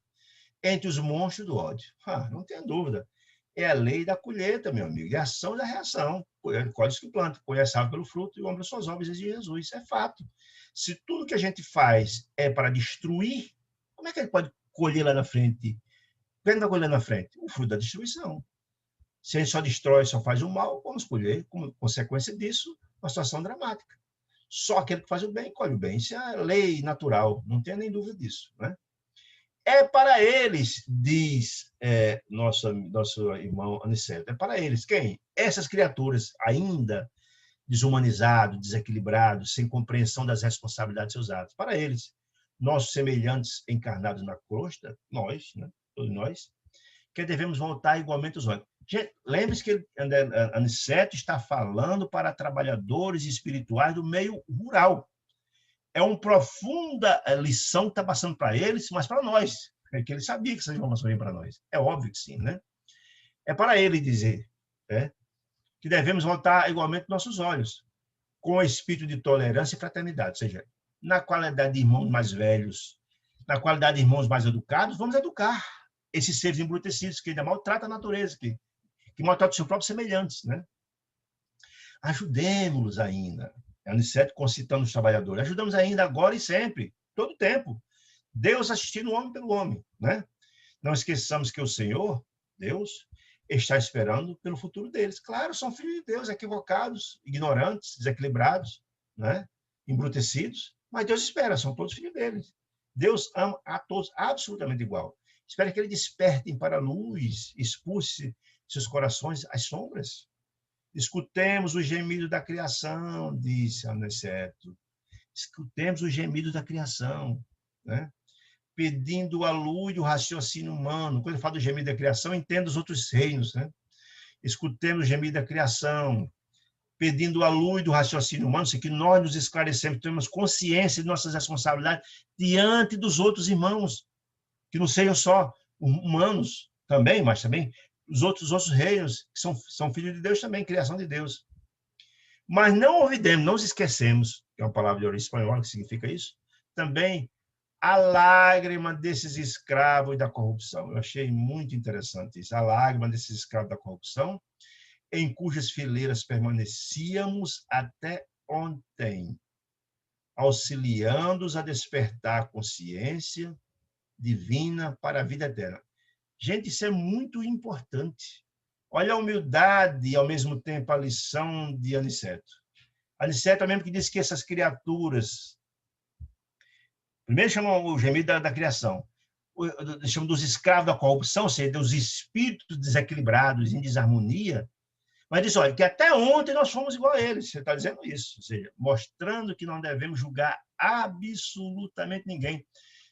entre os monstros do ódio. Não tenha dúvida. É a lei da colheita, meu amigo. É a ação e da reação. Colhe que planta, conhece a árvore pelo fruto e o homem pelas suas obras, diz Jesus. Isso é fato. Se tudo que a gente faz é para destruir, como é que ele pode colher lá na frente? O que ele vai colher na frente? O fruto da destruição. Se a gente só destrói, só faz o mal, vamos colher, como consequência disso, uma situação dramática. Só aquele que faz o bem, colhe o bem. Isso é a lei natural, não tenha nem dúvida disso, né? É para eles, diz nosso irmão Aniceto, é para eles. Quem? Essas criaturas ainda desumanizados, desequilibrados, sem compreensão das responsabilidades dos seus atos. Para eles, nossos semelhantes encarnados na crosta, nós, né? Todos nós, que devemos voltar igualmente aos olhos. Lembre-se que Aniceto está falando para trabalhadores espirituais do meio rural. É uma profunda lição que está passando para eles, mas para nós, que ele sabia que essas informações vêm para nós. É óbvio que sim, né? É para ele dizer que devemos voltar igualmente nossos olhos, com o espírito de tolerância e fraternidade, ou seja, na qualidade de irmãos mais velhos, na qualidade de irmãos mais educados, vamos educar esses seres embrutecidos que ainda maltratam a natureza, que maltratam os seus próprios semelhantes, né? Ajudemos-los ainda. Aniceto concitando os trabalhadores. Ajudamos ainda agora e sempre, todo o tempo. Deus assistindo o homem pelo homem, né? Não esqueçamos que o Senhor, Deus, está esperando pelo futuro deles. Claro, são filhos de Deus, equivocados, ignorantes, desequilibrados, né? Embrutecidos, mas Deus espera, são todos filhos deles. Deus ama a todos absolutamente igual. Espera que eles despertem para a luz, expulse seus corações as sombras. Escutemos o gemido da criação, disse Aniceto. Escutemos o gemido da criação, né? Pedindo a luz do raciocínio humano. Quando ele fala do gemido da criação, entenda os outros reinos, né? Escutemos o gemido da criação, pedindo a luz do raciocínio humano, que nós nos esclarecemos, temos consciência de nossas responsabilidades diante dos outros irmãos, que não sejam só humanos também, mas também os outros reinos, que são filhos de Deus também, criação de Deus. Mas não olvidemos, não nos esquecemos, que é uma palavra de origem espanhola, que significa isso, também a lágrima desses escravos da corrupção. Eu achei muito interessante isso, a lágrima desses escravos da corrupção, em cujas fileiras permanecíamos até ontem, auxiliando-os a despertar a consciência divina para a vida eterna. Gente, isso é muito importante. Olha a humildade e, ao mesmo tempo, a lição de Aniceto. Aniceto é mesmo que diz que essas criaturas... Primeiro chamam o gemido da criação. Chamam dos escravos da corrupção, ou seja, dos espíritos desequilibrados, em desarmonia. Mas diz, olha, que até ontem nós fomos igual a eles. Você está dizendo isso. Ou seja, mostrando que não devemos julgar absolutamente ninguém.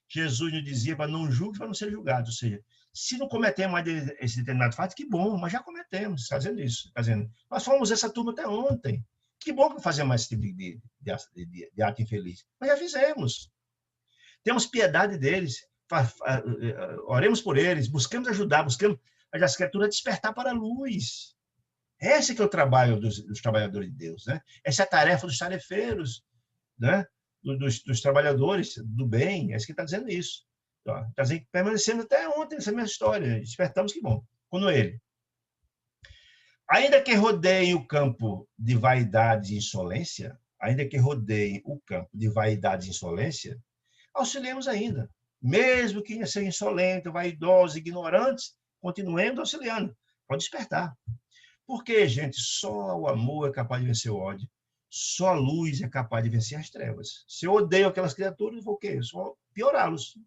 Jesus nos dizia para não julgue para não ser julgado. Ou seja, Se não cometemos mais esse determinado fato, que bom, mas já cometemos, está dizendo isso. Está dizendo, nós fomos essa turma até ontem. Que bom que não fazemos mais esse tipo de ato infeliz. Mas já fizemos. Temos piedade deles, oremos por eles, buscamos ajudar, buscamos as criaturas despertar para a luz. Esse que é o trabalho dos trabalhadores de Deus, né? Essa é a tarefa dos tarefeiros, né? Dos trabalhadores do bem. É isso que está dizendo isso. Está dizendo que permanecemos até ontem nessa mesma história. Despertamos, que bom. Quando ele. Ainda que rodeiem o campo de vaidade e insolência, ainda que rodeiem o campo de vaidade e insolência, auxiliemos ainda. Mesmo que sejam insolentes, vaidosos, ignorantes, continuemos auxiliando. Pode despertar. Porque, gente, só o amor é capaz de vencer o ódio. Só a luz é capaz de vencer as trevas. Se eu odeio aquelas criaturas, eu vou o quê? Eu só piorá-los.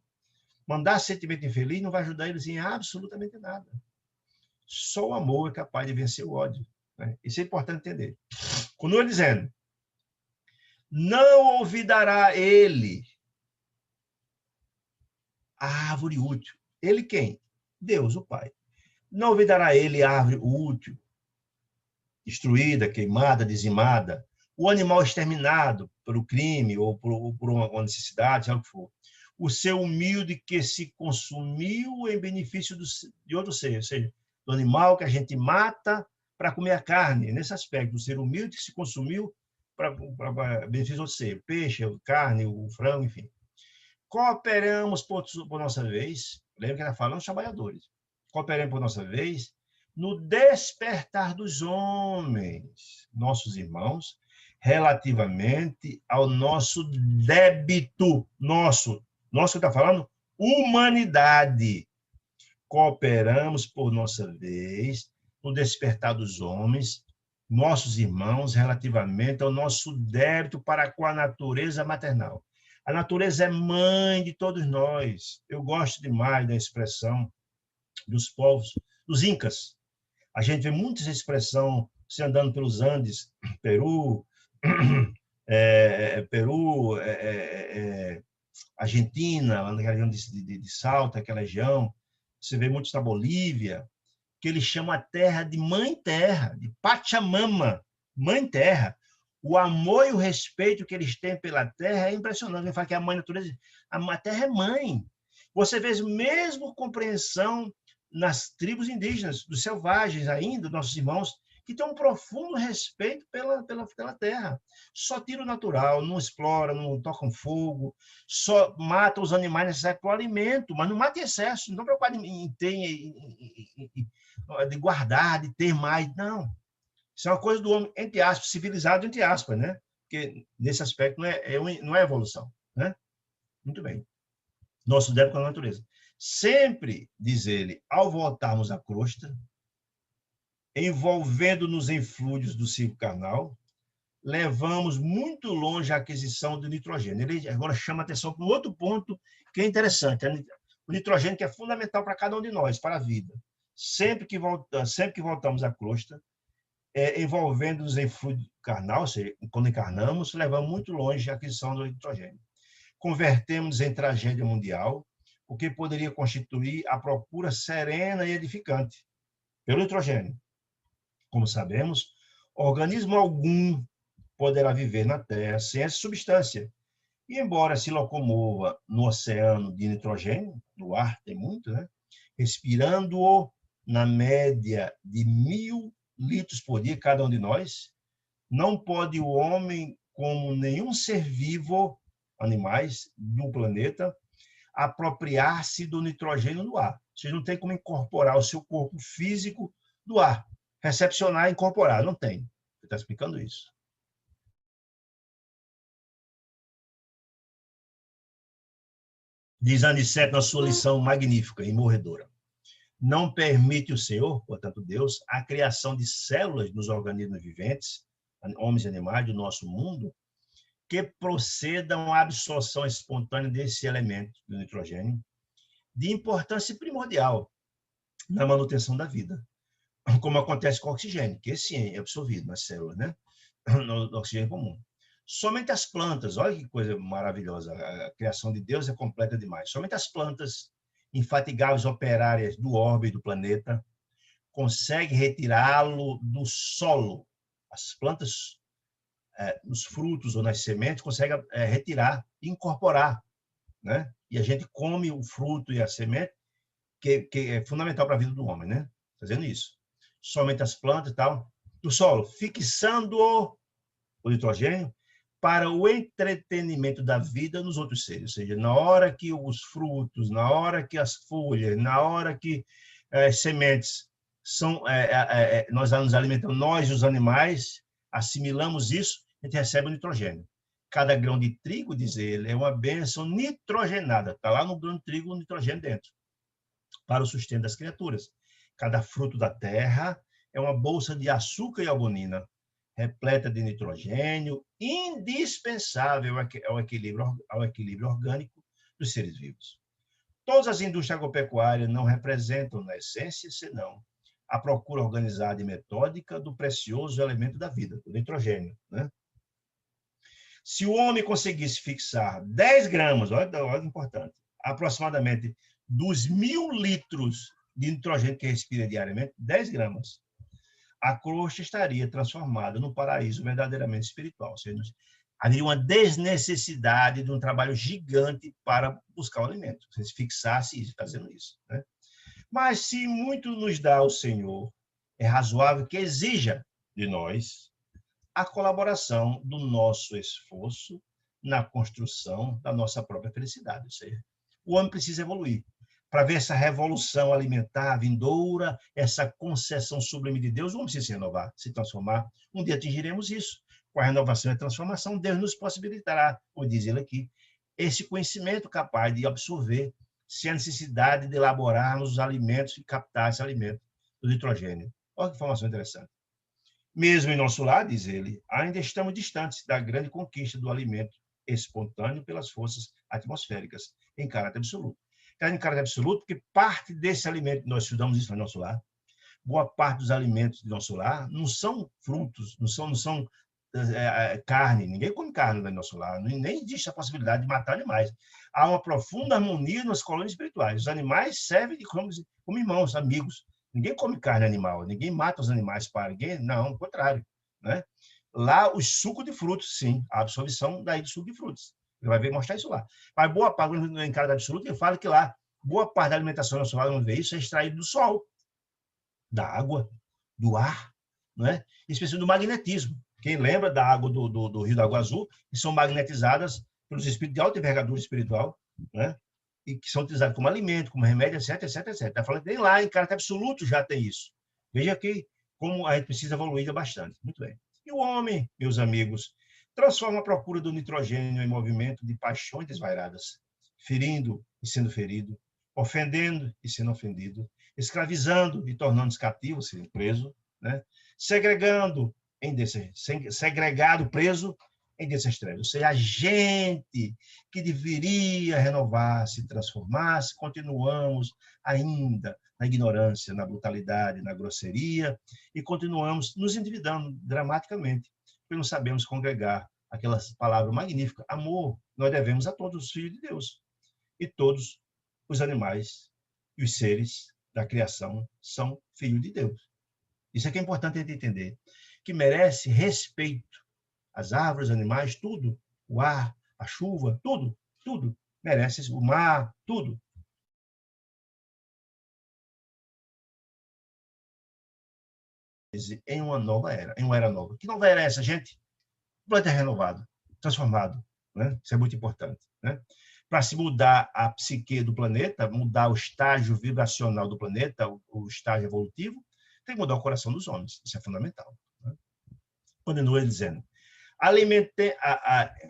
Mandar sentimento infeliz não vai ajudar eles em absolutamente nada. Só o amor é capaz de vencer o ódio. Né? Isso é importante entender. Continua dizendo, não olvidará ele a árvore útil. Ele quem? Deus, o Pai. Não olvidará ele a árvore útil, destruída, queimada, dizimada, o animal exterminado pelo crime ou por uma necessidade, seja o que for. O ser humilde que se consumiu em benefício de outro ser, ou seja, do animal que a gente mata para comer a carne, nesse aspecto, o ser humilde que se consumiu para benefício de outro ser, peixe, carne, o frango, enfim. Cooperamos por nossa vez, lembra que ela fala dos trabalhadores, cooperamos por nossa vez no despertar dos homens, nossos irmãos, relativamente ao nosso débito, nosso que está falando, humanidade. Cooperamos por nossa vez no despertar dos homens, nossos irmãos, relativamente ao nosso débito para com a natureza maternal. A natureza é mãe de todos nós. Eu gosto demais da expressão dos povos, dos incas. A gente vê muita essa expressão, se andando pelos Andes, Peru, Argentina, naquela região de Salta, aquela região. Você vê muito na Bolívia, que eles chamam a terra de mãe terra, de Pachamama, mãe terra. O amor e o respeito que eles têm pela terra é impressionante. Ele fala que a mãe natureza, a terra é mãe. Você vê mesmo compreensão nas tribos indígenas, dos selvagens ainda, nossos irmãos, que têm um profundo respeito pela terra. Só tira o natural, não explora, não tocam fogo, só mata os animais necessários para o alimento, mas não mata em excesso, não está preocupado em ter, de guardar, de ter mais, não. Isso é uma coisa do homem, entre aspas, civilizado, entre aspas, né? Porque nesse aspecto não é evolução, né? Muito bem. Nosso débito com a natureza. Sempre, diz ele, ao voltarmos à crosta, envolvendo-nos em fluidos do ciclo carnal, levamos muito longe a aquisição do nitrogênio. Ele agora chama atenção para um outro ponto que é interessante. O nitrogênio que é fundamental para cada um de nós, para a vida. Sempre que voltamos à crosta, envolvendo-nos em fluido carnal, ou seja, quando encarnamos, levamos muito longe a aquisição do nitrogênio. Convertemos em tragédia mundial, o que poderia constituir a procura serena e edificante pelo nitrogênio. Como sabemos, organismo algum poderá viver na Terra sem essa substância. E, embora se locomova no oceano de nitrogênio, no ar tem muito, né? Respirando-o na média de 1.000 litros por dia, cada um de nós, não pode o homem, como nenhum ser vivo, animais do planeta, apropriar-se do nitrogênio no ar. Você não tem como incorporar o seu corpo físico do ar. Recepcionar e incorporar. Não tem. Você está explicando isso. Diz Aniceto na sua lição magnífica e morredora. Não permite o Senhor, portanto Deus, a criação de células nos organismos viventes, homens e animais do nosso mundo, que procedam à absorção espontânea desse elemento, do nitrogênio, de importância primordial na manutenção da vida, como acontece com o oxigênio, que esse é absorvido nas células, né? No oxigênio comum. Somente as plantas, olha que coisa maravilhosa, a criação de Deus é completa demais. Somente as plantas infatigáveis operárias do orbe do planeta, consegue retirá-lo do solo. As plantas, nos frutos ou nas sementes, consegue retirar e incorporar, né? E a gente come o fruto e a semente, que é fundamental para a vida do homem, né? Fazendo isso. Somente as plantas e tal, do solo, fixando o nitrogênio para o entretenimento da vida nos outros seres. Ou seja, na hora que os frutos, na hora que as folhas, na hora que as sementes nós nos alimentamos, nós, os animais, assimilamos isso, a gente recebe o nitrogênio. Cada grão de trigo, diz ele, é uma bênção nitrogenada. Está lá no grão de trigo o nitrogênio dentro, para o sustento das criaturas. Cada fruto da terra é uma bolsa de açúcar e albumina, repleta de nitrogênio, indispensável ao equilíbrio orgânico dos seres vivos. Todas as indústrias agropecuárias não representam, na essência, senão a procura organizada e metódica do precioso elemento da vida, do nitrogênio, né? Se o homem conseguisse fixar 10 gramas, olha que importante, aproximadamente dos 1.000 litros de nitrogênio que respira diariamente, 10 gramas, a crosta estaria transformada num paraíso verdadeiramente espiritual. Ou seja, havia uma desnecessidade de um trabalho gigante para buscar o alimento. Se fixasse isso, fazendo isso, né? Mas se muito nos dá o Senhor, é razoável que exija de nós a colaboração do nosso esforço na construção da nossa própria felicidade. Ou seja, o homem precisa evoluir para ver essa revolução alimentar vindoura, essa concessão sublime de Deus. O homem precisa se renovar, se transformar. Um dia atingiremos isso. Com a renovação e a transformação, Deus nos possibilitará, como diz ele aqui, esse conhecimento capaz de absorver sem a necessidade de elaborarmos os alimentos e captar esse alimento do nitrogênio. Olha que informação interessante. Mesmo em nosso lar, diz ele, ainda estamos distantes da grande conquista do alimento espontâneo pelas forças atmosféricas, em caráter absoluto. Em caráter absoluto, porque parte desse alimento, nós estudamos isso no nosso lar, boa parte dos alimentos do nosso lar não são frutos, não são carne, ninguém come carne no nosso lar, nem existe a possibilidade de matar animais. Há uma profunda harmonia nas colônias espirituais. Os animais servem como irmãos, amigos. Ninguém come carne animal, ninguém mata os animais para ninguém, não, ao contrário, né? Lá, os sucos de frutos, sim, a absorção daí do suco de frutos. Ele vai ver mostrar isso lá. Mas boa parte, no encargo absoluto, ele fala que lá, boa parte da alimentação nosso lar, vamos ver isso, é extraído do sol, da água, do ar, né? Especialmente do magnetismo. Quem lembra da água do Rio da Água Azul, que são magnetizadas pelos espíritos de alta envergadura espiritual, né? E que são utilizados como alimento, como remédio, etc, etc, etc. Está falando que nem lá, em caráter absoluto, já tem isso. Veja aqui como a gente precisa evoluir bastante. Muito bem. E o homem, meus amigos, transforma a procura do nitrogênio em movimento de paixões desvairadas, ferindo e sendo ferido, ofendendo e sendo ofendido, escravizando e tornando-se cativo, sendo preso, né? Segregado, preso em dessas trevas. Ou seja, a gente que deveria renovar-se, transformar-se, continuamos ainda na ignorância, na brutalidade, na grosseria, e continuamos nos endividando dramaticamente, porque não sabemos congregar aquela palavra magnífica, amor, nós devemos a todos os filhos de Deus. E todos os animais e os seres da criação são filhos de Deus. Isso é que é importante a gente entender, que merece respeito. As árvores, os animais, tudo, o ar, a chuva, tudo merece, o mar, tudo. Em uma nova era, em uma era nova. Que nova era essa, gente? O planeta é renovado, transformado, né? Isso é muito importante, né? Para se mudar a psique do planeta, mudar o estágio vibracional do planeta, o estágio evolutivo, tem que mudar o coração dos homens. Isso é fundamental, né? Continua dizendo,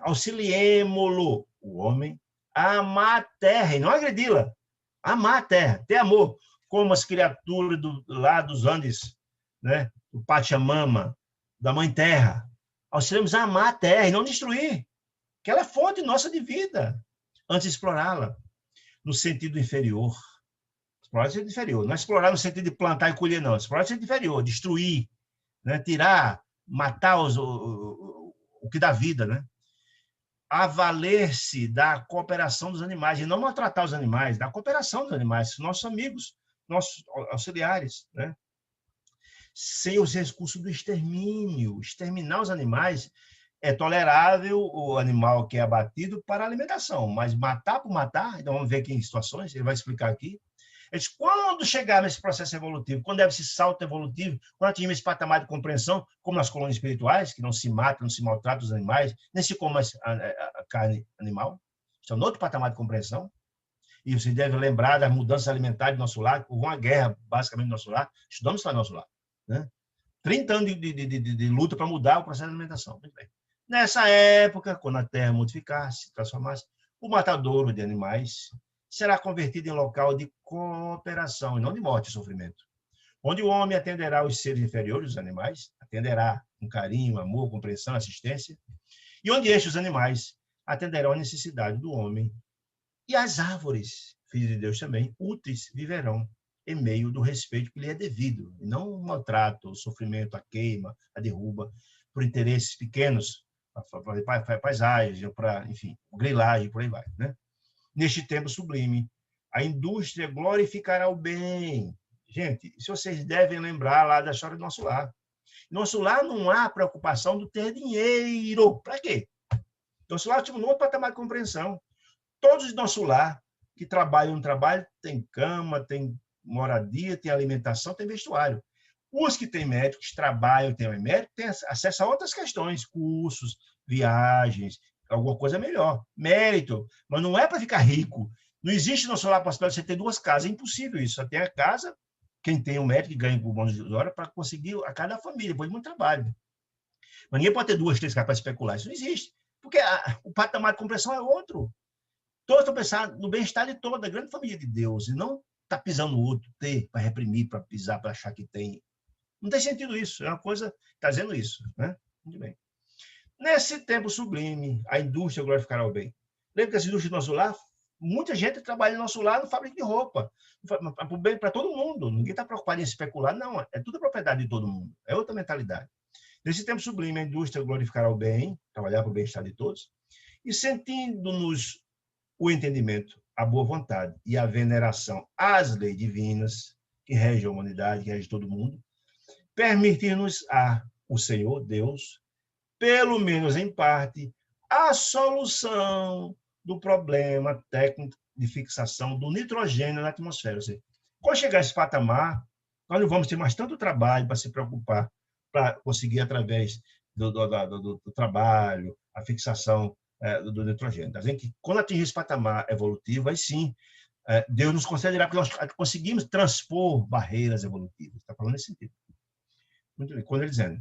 auxiliemo-lo, o homem, a amar a terra, e não agredi-la, amar a terra, ter amor, como as criaturas lá dos Andes, né? Do Pachamama, da Mãe Terra. Auxiliemos a amar a terra e não destruir, que ela é fonte nossa de vida, antes de explorá-la no sentido inferior. Explorar no sentido inferior, não é explorar no sentido de plantar e colher, não. Explorar no sentido inferior, destruir, né? Tirar, matar o que dá vida, né? a valer-se da cooperação dos animais, e não maltratar os animais, da cooperação dos animais, nossos amigos, nossos auxiliares, né? Sem os recursos do extermínio. Exterminar os animais é tolerável, o animal que é abatido para alimentação, mas matar por matar, então vamos ver aqui em situações, ele vai explicar aqui. Eles, quando chegar nesse processo evolutivo, quando deve esse salto evolutivo, quando atingir esse patamar de compreensão, como nas colônias espirituais, que não se matam, não se maltratam os animais, nem se come a carne animal, estão no outro patamar de compreensão, e você deve lembrar das mudanças alimentares do nosso lar, houve uma guerra, basicamente, do nosso lar, estudamos isso lá no nosso lar, né? 30 anos de luta para mudar o processo de alimentação. Muito bem. Nessa época, quando a terra modificasse, se transformasse, o matadouro de animais será convertido em local de cooperação, e não de morte e sofrimento, onde o homem atenderá os seres inferiores, os animais, atenderá com carinho, amor, compreensão, assistência, e onde estes animais atenderão a necessidade do homem. E as árvores, filhos de Deus também, úteis, viverão em meio do respeito que lhe é devido, e não o maltrato, o sofrimento, a queima, a derruba, por interesses pequenos, para paisagem, para, enfim, grilagem, por aí vai, né? Neste tempo sublime, a indústria glorificará o bem. Gente, se vocês devem lembrar lá da história do nosso lar. Nosso lar não há preocupação de ter dinheiro. Para quê? Nosso lar tinha um outro patamar de compreensão. Todos do nosso lar que trabalham no trabalho têm cama, tem moradia, tem alimentação, tem vestuário. Os que têm médicos, trabalham, têm médico, têm acesso a outras questões, cursos, viagens, alguma coisa melhor. Mérito, mas não é para ficar rico. Não existe no celular a possibilidade de você ter duas casas, é impossível isso. Só tem a casa, quem tem um médico que ganha por mãos de hora para conseguir a cada família, depois de muito trabalho. Mas ninguém pode ter duas, três casas para especular, isso não existe. Porque o patamar de compreensão é outro. Todos estão pensando no bem-estar de toda a grande família de Deus, e não está pisando no outro, ter para reprimir, para pisar, para achar que tem. Não tem sentido isso, é uma coisa, está dizendo isso, né? Muito bem. Nesse tempo sublime, a indústria glorificará o bem. Lembra que essa indústria do nosso lar, muita gente trabalha no nosso lar no fábrica de roupa, para todo mundo. Ninguém está preocupado em especular, não, é tudo propriedade de todo mundo, é outra mentalidade. Nesse tempo sublime, a indústria glorificará o bem, trabalhar para o bem-estar de todos, e sentindo-nos o entendimento, a boa vontade e a veneração às leis divinas que regem a humanidade, que regem todo mundo, permitir-nos o Senhor, Deus, pelo menos em parte, a solução do problema técnico de fixação do nitrogênio na atmosfera. Ou seja, quando chegar a esse patamar, nós não vamos ter mais tanto trabalho para se preocupar, para conseguir, através do trabalho, a fixação do nitrogênio. Está vendo que quando atingir esse patamar evolutivo, aí sim, Deus nos concederá, porque nós conseguimos transpor barreiras evolutivas. Está falando nesse sentido. Muito bem. Quando ele dizendo,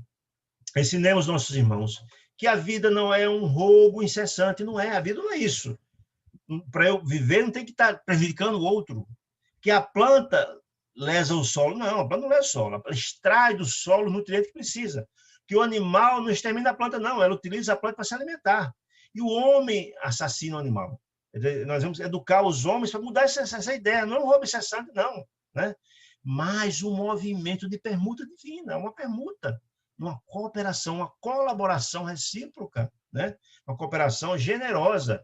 ensinemos nossos irmãos que a vida não é um roubo incessante, não é, a vida não é isso. Para eu viver, não tem que estar prejudicando o outro. Que a planta lesa o solo, não, a planta não lesa o solo, ela extrai do solo o nutriente que precisa. Que o animal não extermina a planta, não, ela utiliza a planta para se alimentar. E o homem assassina o animal. Nós vamos educar os homens para mudar essa ideia, não é um roubo incessante, não, né? Mas um movimento de permuta divina, uma permuta, uma cooperação, uma colaboração recíproca, né? Uma cooperação generosa,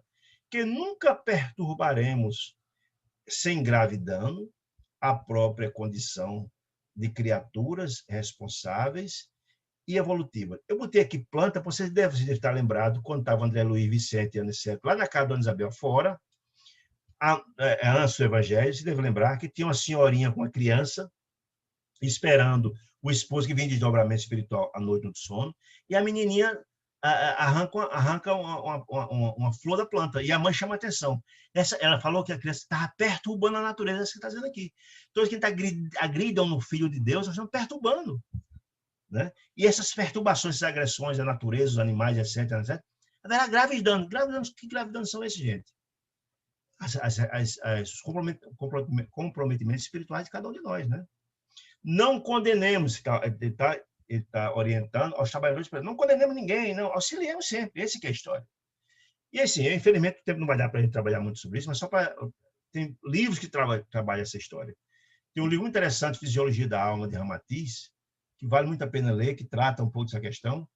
que nunca perturbaremos sem grave dano a própria condição de criaturas responsáveis e evolutivas. Eu botei aqui planta, vocês devem estar lembrados, quando estava André Luiz Vicente e Aniceto, lá na casa da Dona Isabel fora, antes do Evangelho, você deve lembrar que tinha uma senhorinha com uma criança esperando o esposo que vem de desdobramento espiritual à noite no sono, e a menininha arranca uma flor da planta, e a mãe chama a atenção. Ela falou que a criança estava perturbando a natureza, isso que está dizendo aqui. Todos que agridam no Filho de Deus, estão perturbando. Né? E essas perturbações, essas agressões à natureza, os animais, etc., etc., haverá graves danos. Graves danos. Que graves danos são esses, gente? Os comprometimentos espirituais de cada um de nós, né? Não condenemos, ele está orientando aos trabalhadores, não condenemos ninguém, não, auxiliemos sempre, essa que é a história. E assim, infelizmente, o tempo não vai dar para a gente trabalhar muito sobre isso, mas só para... Tem livros que trabalham essa história. Tem um livro muito interessante, Fisiologia da Alma, de Ramatiz, que vale muito a pena ler, que trata um pouco dessa questão,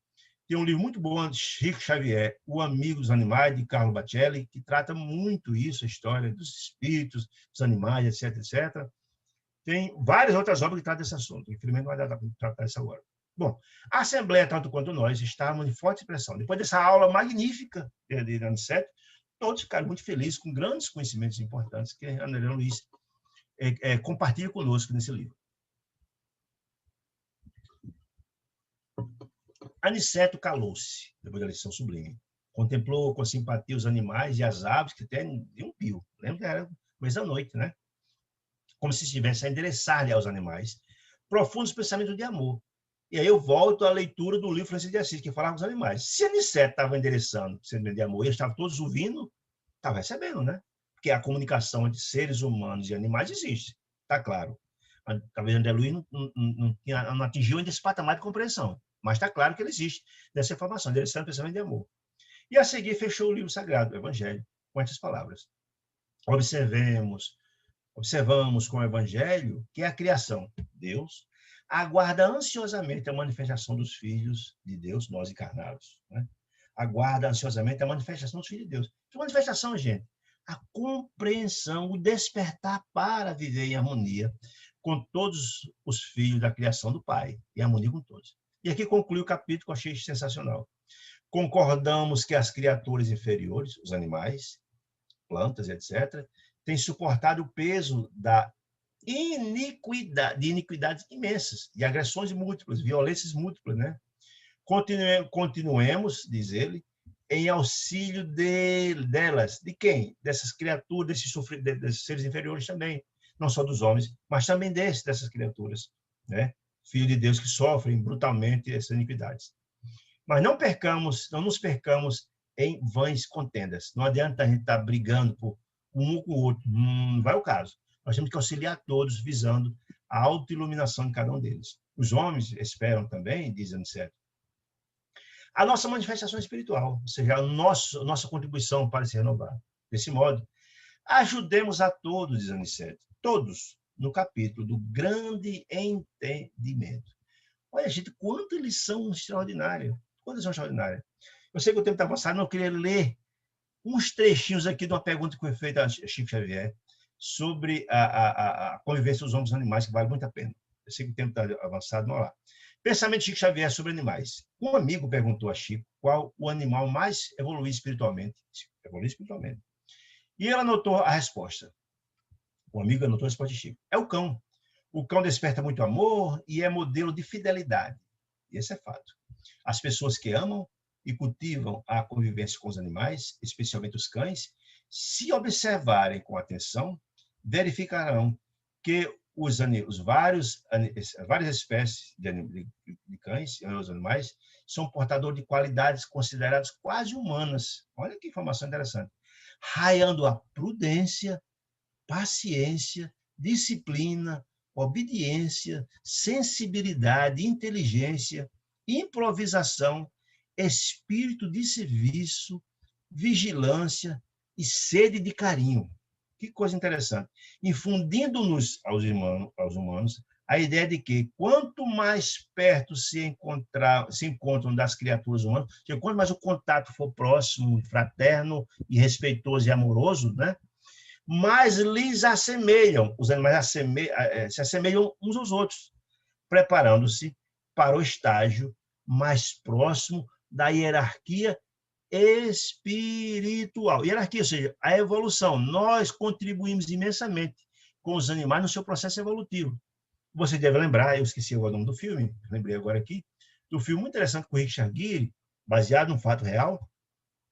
Tem um livro muito bom de Chico Xavier, O Amigo dos Animais, de Carlo Bacelli, que trata muito isso, a história dos espíritos, dos animais, etc, etc. Tem várias outras obras que tratam desse assunto. Infelizmente, não vai dar para tratar isso agora. Bom, a Assembleia, tanto quanto nós, estávamos em forte pressão. Depois dessa aula magnífica de Aniceto, todos ficaram muito felizes com grandes conhecimentos importantes que a André Luiz compartilha conosco nesse livro. Aniceto calou-se, depois da lição sublime. Contemplou com simpatia os animais e as aves, que até de um pio. Lembra que era começo da noite, né? Como se estivesse a endereçar-lhe aos animais profundos pensamentos de amor. E aí eu volto à leitura do livro Francisco de Assis, que falava com os animais. Se Aniceto estava endereçando sentimento de amor e eles estavam todos ouvindo, estava recebendo, né? Porque a comunicação entre seres humanos e animais existe, está claro. Talvez André Luiz não atingiu ainda esse patamar de compreensão, mas está claro que ele existe nessa informação, endereçando pensamento de amor. E a seguir fechou o livro sagrado, o Evangelho, com essas palavras. Observamos com o Evangelho que a criação, Deus, aguarda ansiosamente a manifestação dos filhos de Deus, nós encarnados. Né? Aguarda ansiosamente a manifestação dos filhos de Deus. Que manifestação, gente? A compreensão, o despertar para viver em harmonia com todos os filhos da criação do Pai, em harmonia com todos. E aqui conclui o capítulo que eu achei sensacional. Concordamos que as criaturas inferiores, os animais, plantas, etc., têm suportado o peso de iniquidades imensas, de agressões múltiplas, violências múltiplas, né? Continuemos, diz ele, em auxílio delas. De quem? Dessas criaturas, desses seres inferiores também. Não só dos homens, mas também dessas criaturas, né? Filhos de Deus que sofrem brutalmente essas iniquidades. Mas não nos percamos em vãs contendas. Não adianta a gente estar brigando por um com o outro. Não vai o caso. Nós temos que auxiliar todos, visando a autoiluminação de cada um deles. Os homens esperam também, diz Aniceto, a nossa manifestação espiritual, ou seja, a nossa contribuição para se renovar. Desse modo, ajudemos a todos, diz Aniceto, todos, no capítulo do grande entendimento. Olha, gente, quanta lição extraordinária. Quanta lição extraordinária. Eu sei que o tempo está avançado, mas eu queria ler uns trechinhos aqui de uma pergunta que foi feita a Chico Xavier sobre a convivência dos homens e animais, que vale muito a pena. Eu sei que o tempo está avançado, vamos lá. Pensamento de Chico Xavier sobre animais. Um amigo perguntou a Chico qual o animal mais evoluiu espiritualmente. E ele anotou a resposta. O amigo anotou a resposta de Chico. É o cão. O cão desperta muito amor e é modelo de fidelidade. E esse é fato. As pessoas que amam e cultivam a convivência com os animais, especialmente os cães, se observarem com atenção, verificarão que várias espécies de cães e os animais são portadores de qualidades consideradas quase humanas. Olha que informação interessante. Raiando a prudência, paciência, disciplina, obediência, sensibilidade, inteligência, improvisação, espírito de serviço, vigilância e sede de carinho. Que coisa interessante. Infundindo-nos aos humanos a ideia de que quanto mais perto se encontram das criaturas humanas, que quanto mais o contato for próximo, fraterno e respeitoso e amoroso, né? Mais lhes assemelham, os animais se assemelham uns aos outros, preparando-se para o estágio mais próximo da hierarquia espiritual. Hierarquia, ou seja, a evolução. Nós contribuímos imensamente com os animais no seu processo evolutivo. Você deve lembrar, eu esqueci o nome do filme, lembrei agora aqui, do filme muito interessante com o Richard Gere, baseado num fato real,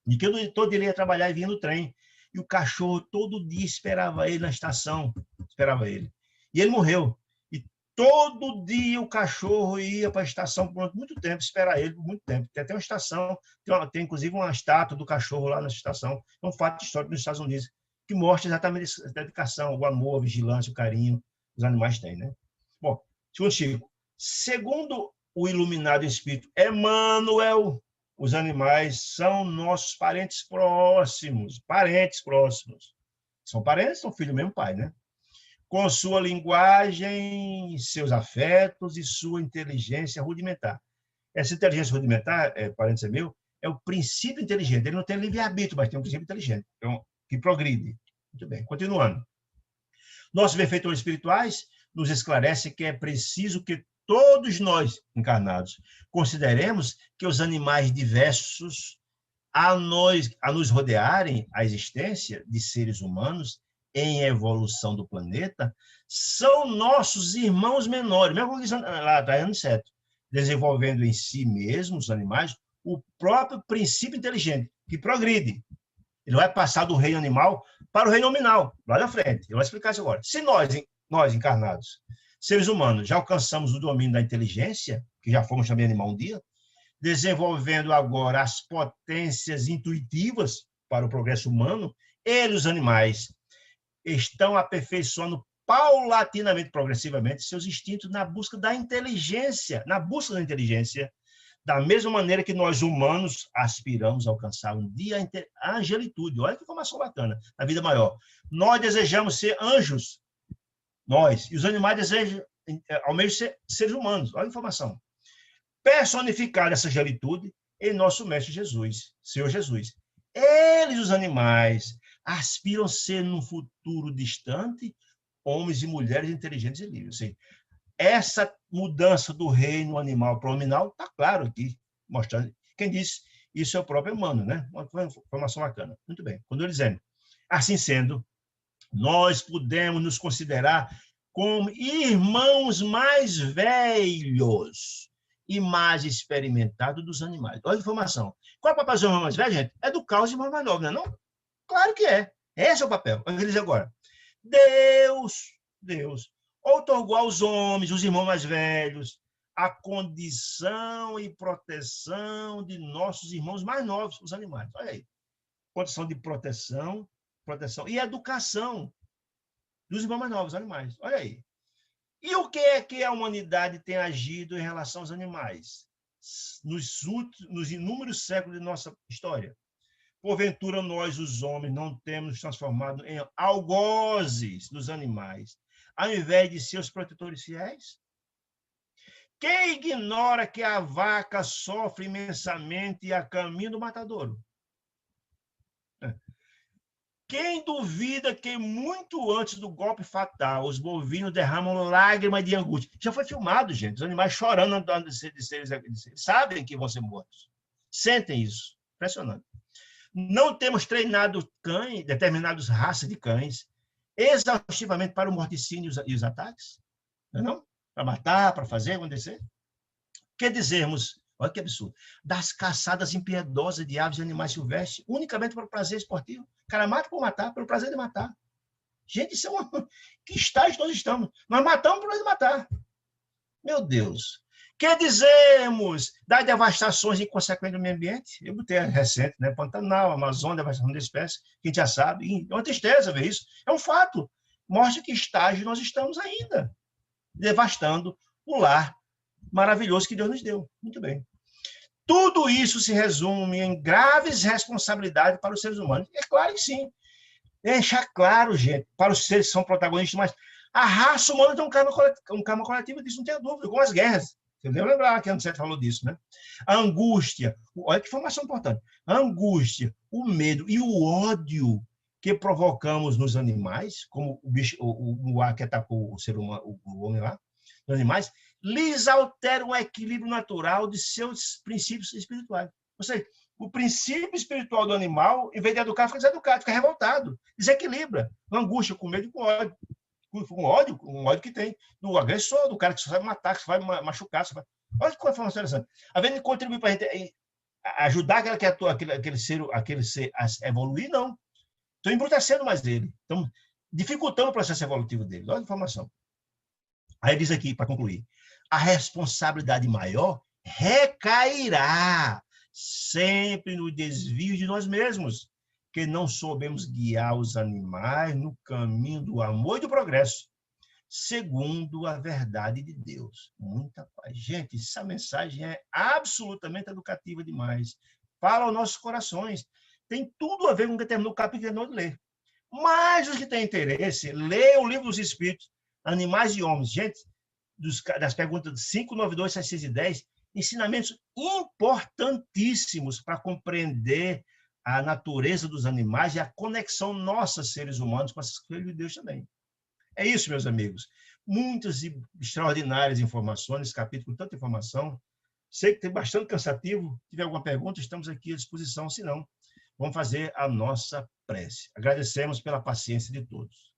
de que todo dia ele ia trabalhar e vinha no trem. E o cachorro todo dia esperava ele na estação, esperava ele. E ele morreu. E todo dia o cachorro ia para a estação por muito tempo, esperar ele por muito tempo. Tem até uma estação, tem inclusive uma estátua do cachorro lá na estação. É um fato histórico nos Estados Unidos, que mostra exatamente a dedicação, o amor, a vigilância, o carinho que os animais têm, né? Bom, segundo Chico, segundo o iluminado espírito Emmanuel, os animais são nossos parentes próximos. São parentes, são filhos do mesmo pai, né? Com sua linguagem, seus afetos e sua inteligência rudimentar. Essa inteligência rudimentar, parênteses meu, é o princípio inteligente. Ele não tem livre-arbítrio, mas tem um princípio inteligente, então, que progride. Muito bem, continuando. Nossos benfeitores espirituais nos esclarecem que é preciso que todos nós, encarnados, consideremos que os animais diversos a nos rodearem, a existência de seres humanos em evolução do planeta, são nossos irmãos menores, mesmo que lá atrás, ano certo, desenvolvendo em si mesmos, os animais, o próprio princípio inteligente, que progride. Ele vai passar do reino animal para o reino nominal, lá na frente. Eu vou explicar isso agora. Se nós encarnados, seres humanos, já alcançamos o domínio da inteligência, que já fomos também animal um dia, desenvolvendo agora as potências intuitivas para o progresso humano, eles, os animais, estão aperfeiçoando paulatinamente, progressivamente, seus instintos na busca da inteligência, da mesma maneira que nós humanos aspiramos a alcançar um dia a angelitude. Olha que informação bacana, na vida maior. Nós desejamos ser anjos, nós, e os animais desejam, ao mesmo ser seres humanos. Olha a informação. Personificar essa angelitude em nosso Mestre Jesus, Senhor Jesus. Eles, os animais, aspiram ser, num futuro distante, homens e mulheres inteligentes e livres. Assim, essa mudança do reino animal para o nominal está claro aqui, mostrando. Quem disse isso é o próprio Emmanuel, né? Uma informação bacana. Muito bem. Quando ele dizendo, assim sendo, nós podemos nos considerar como irmãos mais velhos e mais experimentados dos animais. Olha a informação. Qual é o papel dos irmãos mais velhos, gente? Educar os irmãos mais novos, não é não? Claro que é. Esse é o papel. Eu vou dizer agora. Deus, outorgou aos homens, os irmãos mais velhos, a condição e proteção de nossos irmãos mais novos, os animais. Olha aí. Condição de proteção e educação dos irmãos mais novos, os animais. Olha aí. E o que é que a humanidade tem agido em relação aos animais nos inúmeros séculos de nossa história? Porventura, nós, os homens, não temos nos transformado em algozes dos animais, ao invés de seus protetores fiéis? Quem ignora que a vaca sofre imensamente a caminho do matadouro? Quem duvida que muito antes do golpe fatal, os bovinos derramam lágrimas de angústia? Já foi filmado, gente, os animais chorando de seres, sabem que vão ser mortos. Sentem isso. Impressionante. Não temos treinado cães, determinadas raças de cães, exaustivamente para o morticínio e os ataques? Não? Para matar, para fazer, acontecer? Que dizermos, olha que absurdo, das caçadas impiedosas de aves e animais silvestres, unicamente para o prazer esportivo? O cara mata por matar, pelo prazer de matar. Gente, isso é uma... Que estágio nós estamos? Nós matamos por prazer de matar. Meu Deus. Que dizemos das devastações inconsequentes do meio ambiente? Eu botei recente, né? Pantanal, Amazônia, devastação de espécies, que a gente já sabe. É uma tristeza ver isso. É um fato. Mostra que estágio nós estamos ainda. Devastando o lar maravilhoso que Deus nos deu. Muito bem. Tudo isso se resume em graves responsabilidades para os seres humanos. É claro que sim. Deixar claro, gente, para os seres que são protagonistas, mas a raça humana tem um karma coletivo disso, não tenha dúvida, com as guerras. Você deve lembrar que a Anselmo falou disso, né? A angústia, olha que informação importante. A angústia, o medo e o ódio que provocamos nos animais, como o bicho, o ar que atacou o ser humano, o homem lá, os animais, lhes alteram o equilíbrio natural de seus princípios espirituais. Ou seja, o princípio espiritual do animal, em vez de educar, fica deseducado, fica revoltado, desequilibra. Angústia, com medo e com ódio. Um ódio que tem do agressor, do cara que só vai matar, que só vai machucar. Só vai... Olha que informação interessante. A vez de contribuir para a gente ajudar aquele ser a evoluir, não. Estão embrutecendo mais ele. Estão dificultando o processo evolutivo dele. Olha a informação. Aí diz aqui, para concluir, a responsabilidade maior recairá sempre no desvio de nós mesmos, que não soubemos guiar os animais no caminho do amor e do progresso, segundo a verdade de Deus. Muita paz. Gente, essa mensagem é absolutamente educativa demais. Fala aos nossos corações. Tem tudo a ver com o que terminou o capítulo que terminou de ler. Mas os que têm interesse, lê o livro dos Espíritos, Animais e Homens. Gente, das perguntas 592, 610, ensinamentos importantíssimos para compreender a natureza dos animais e a conexão nossa, seres humanos, com as coisas de Deus também. É isso, meus amigos. Muitas e extraordinárias informações, esse capítulo com tanta informação. Sei que tem bastante cansativo. Se tiver alguma pergunta, estamos aqui à disposição. Se não, vamos fazer a nossa prece. Agradecemos pela paciência de todos.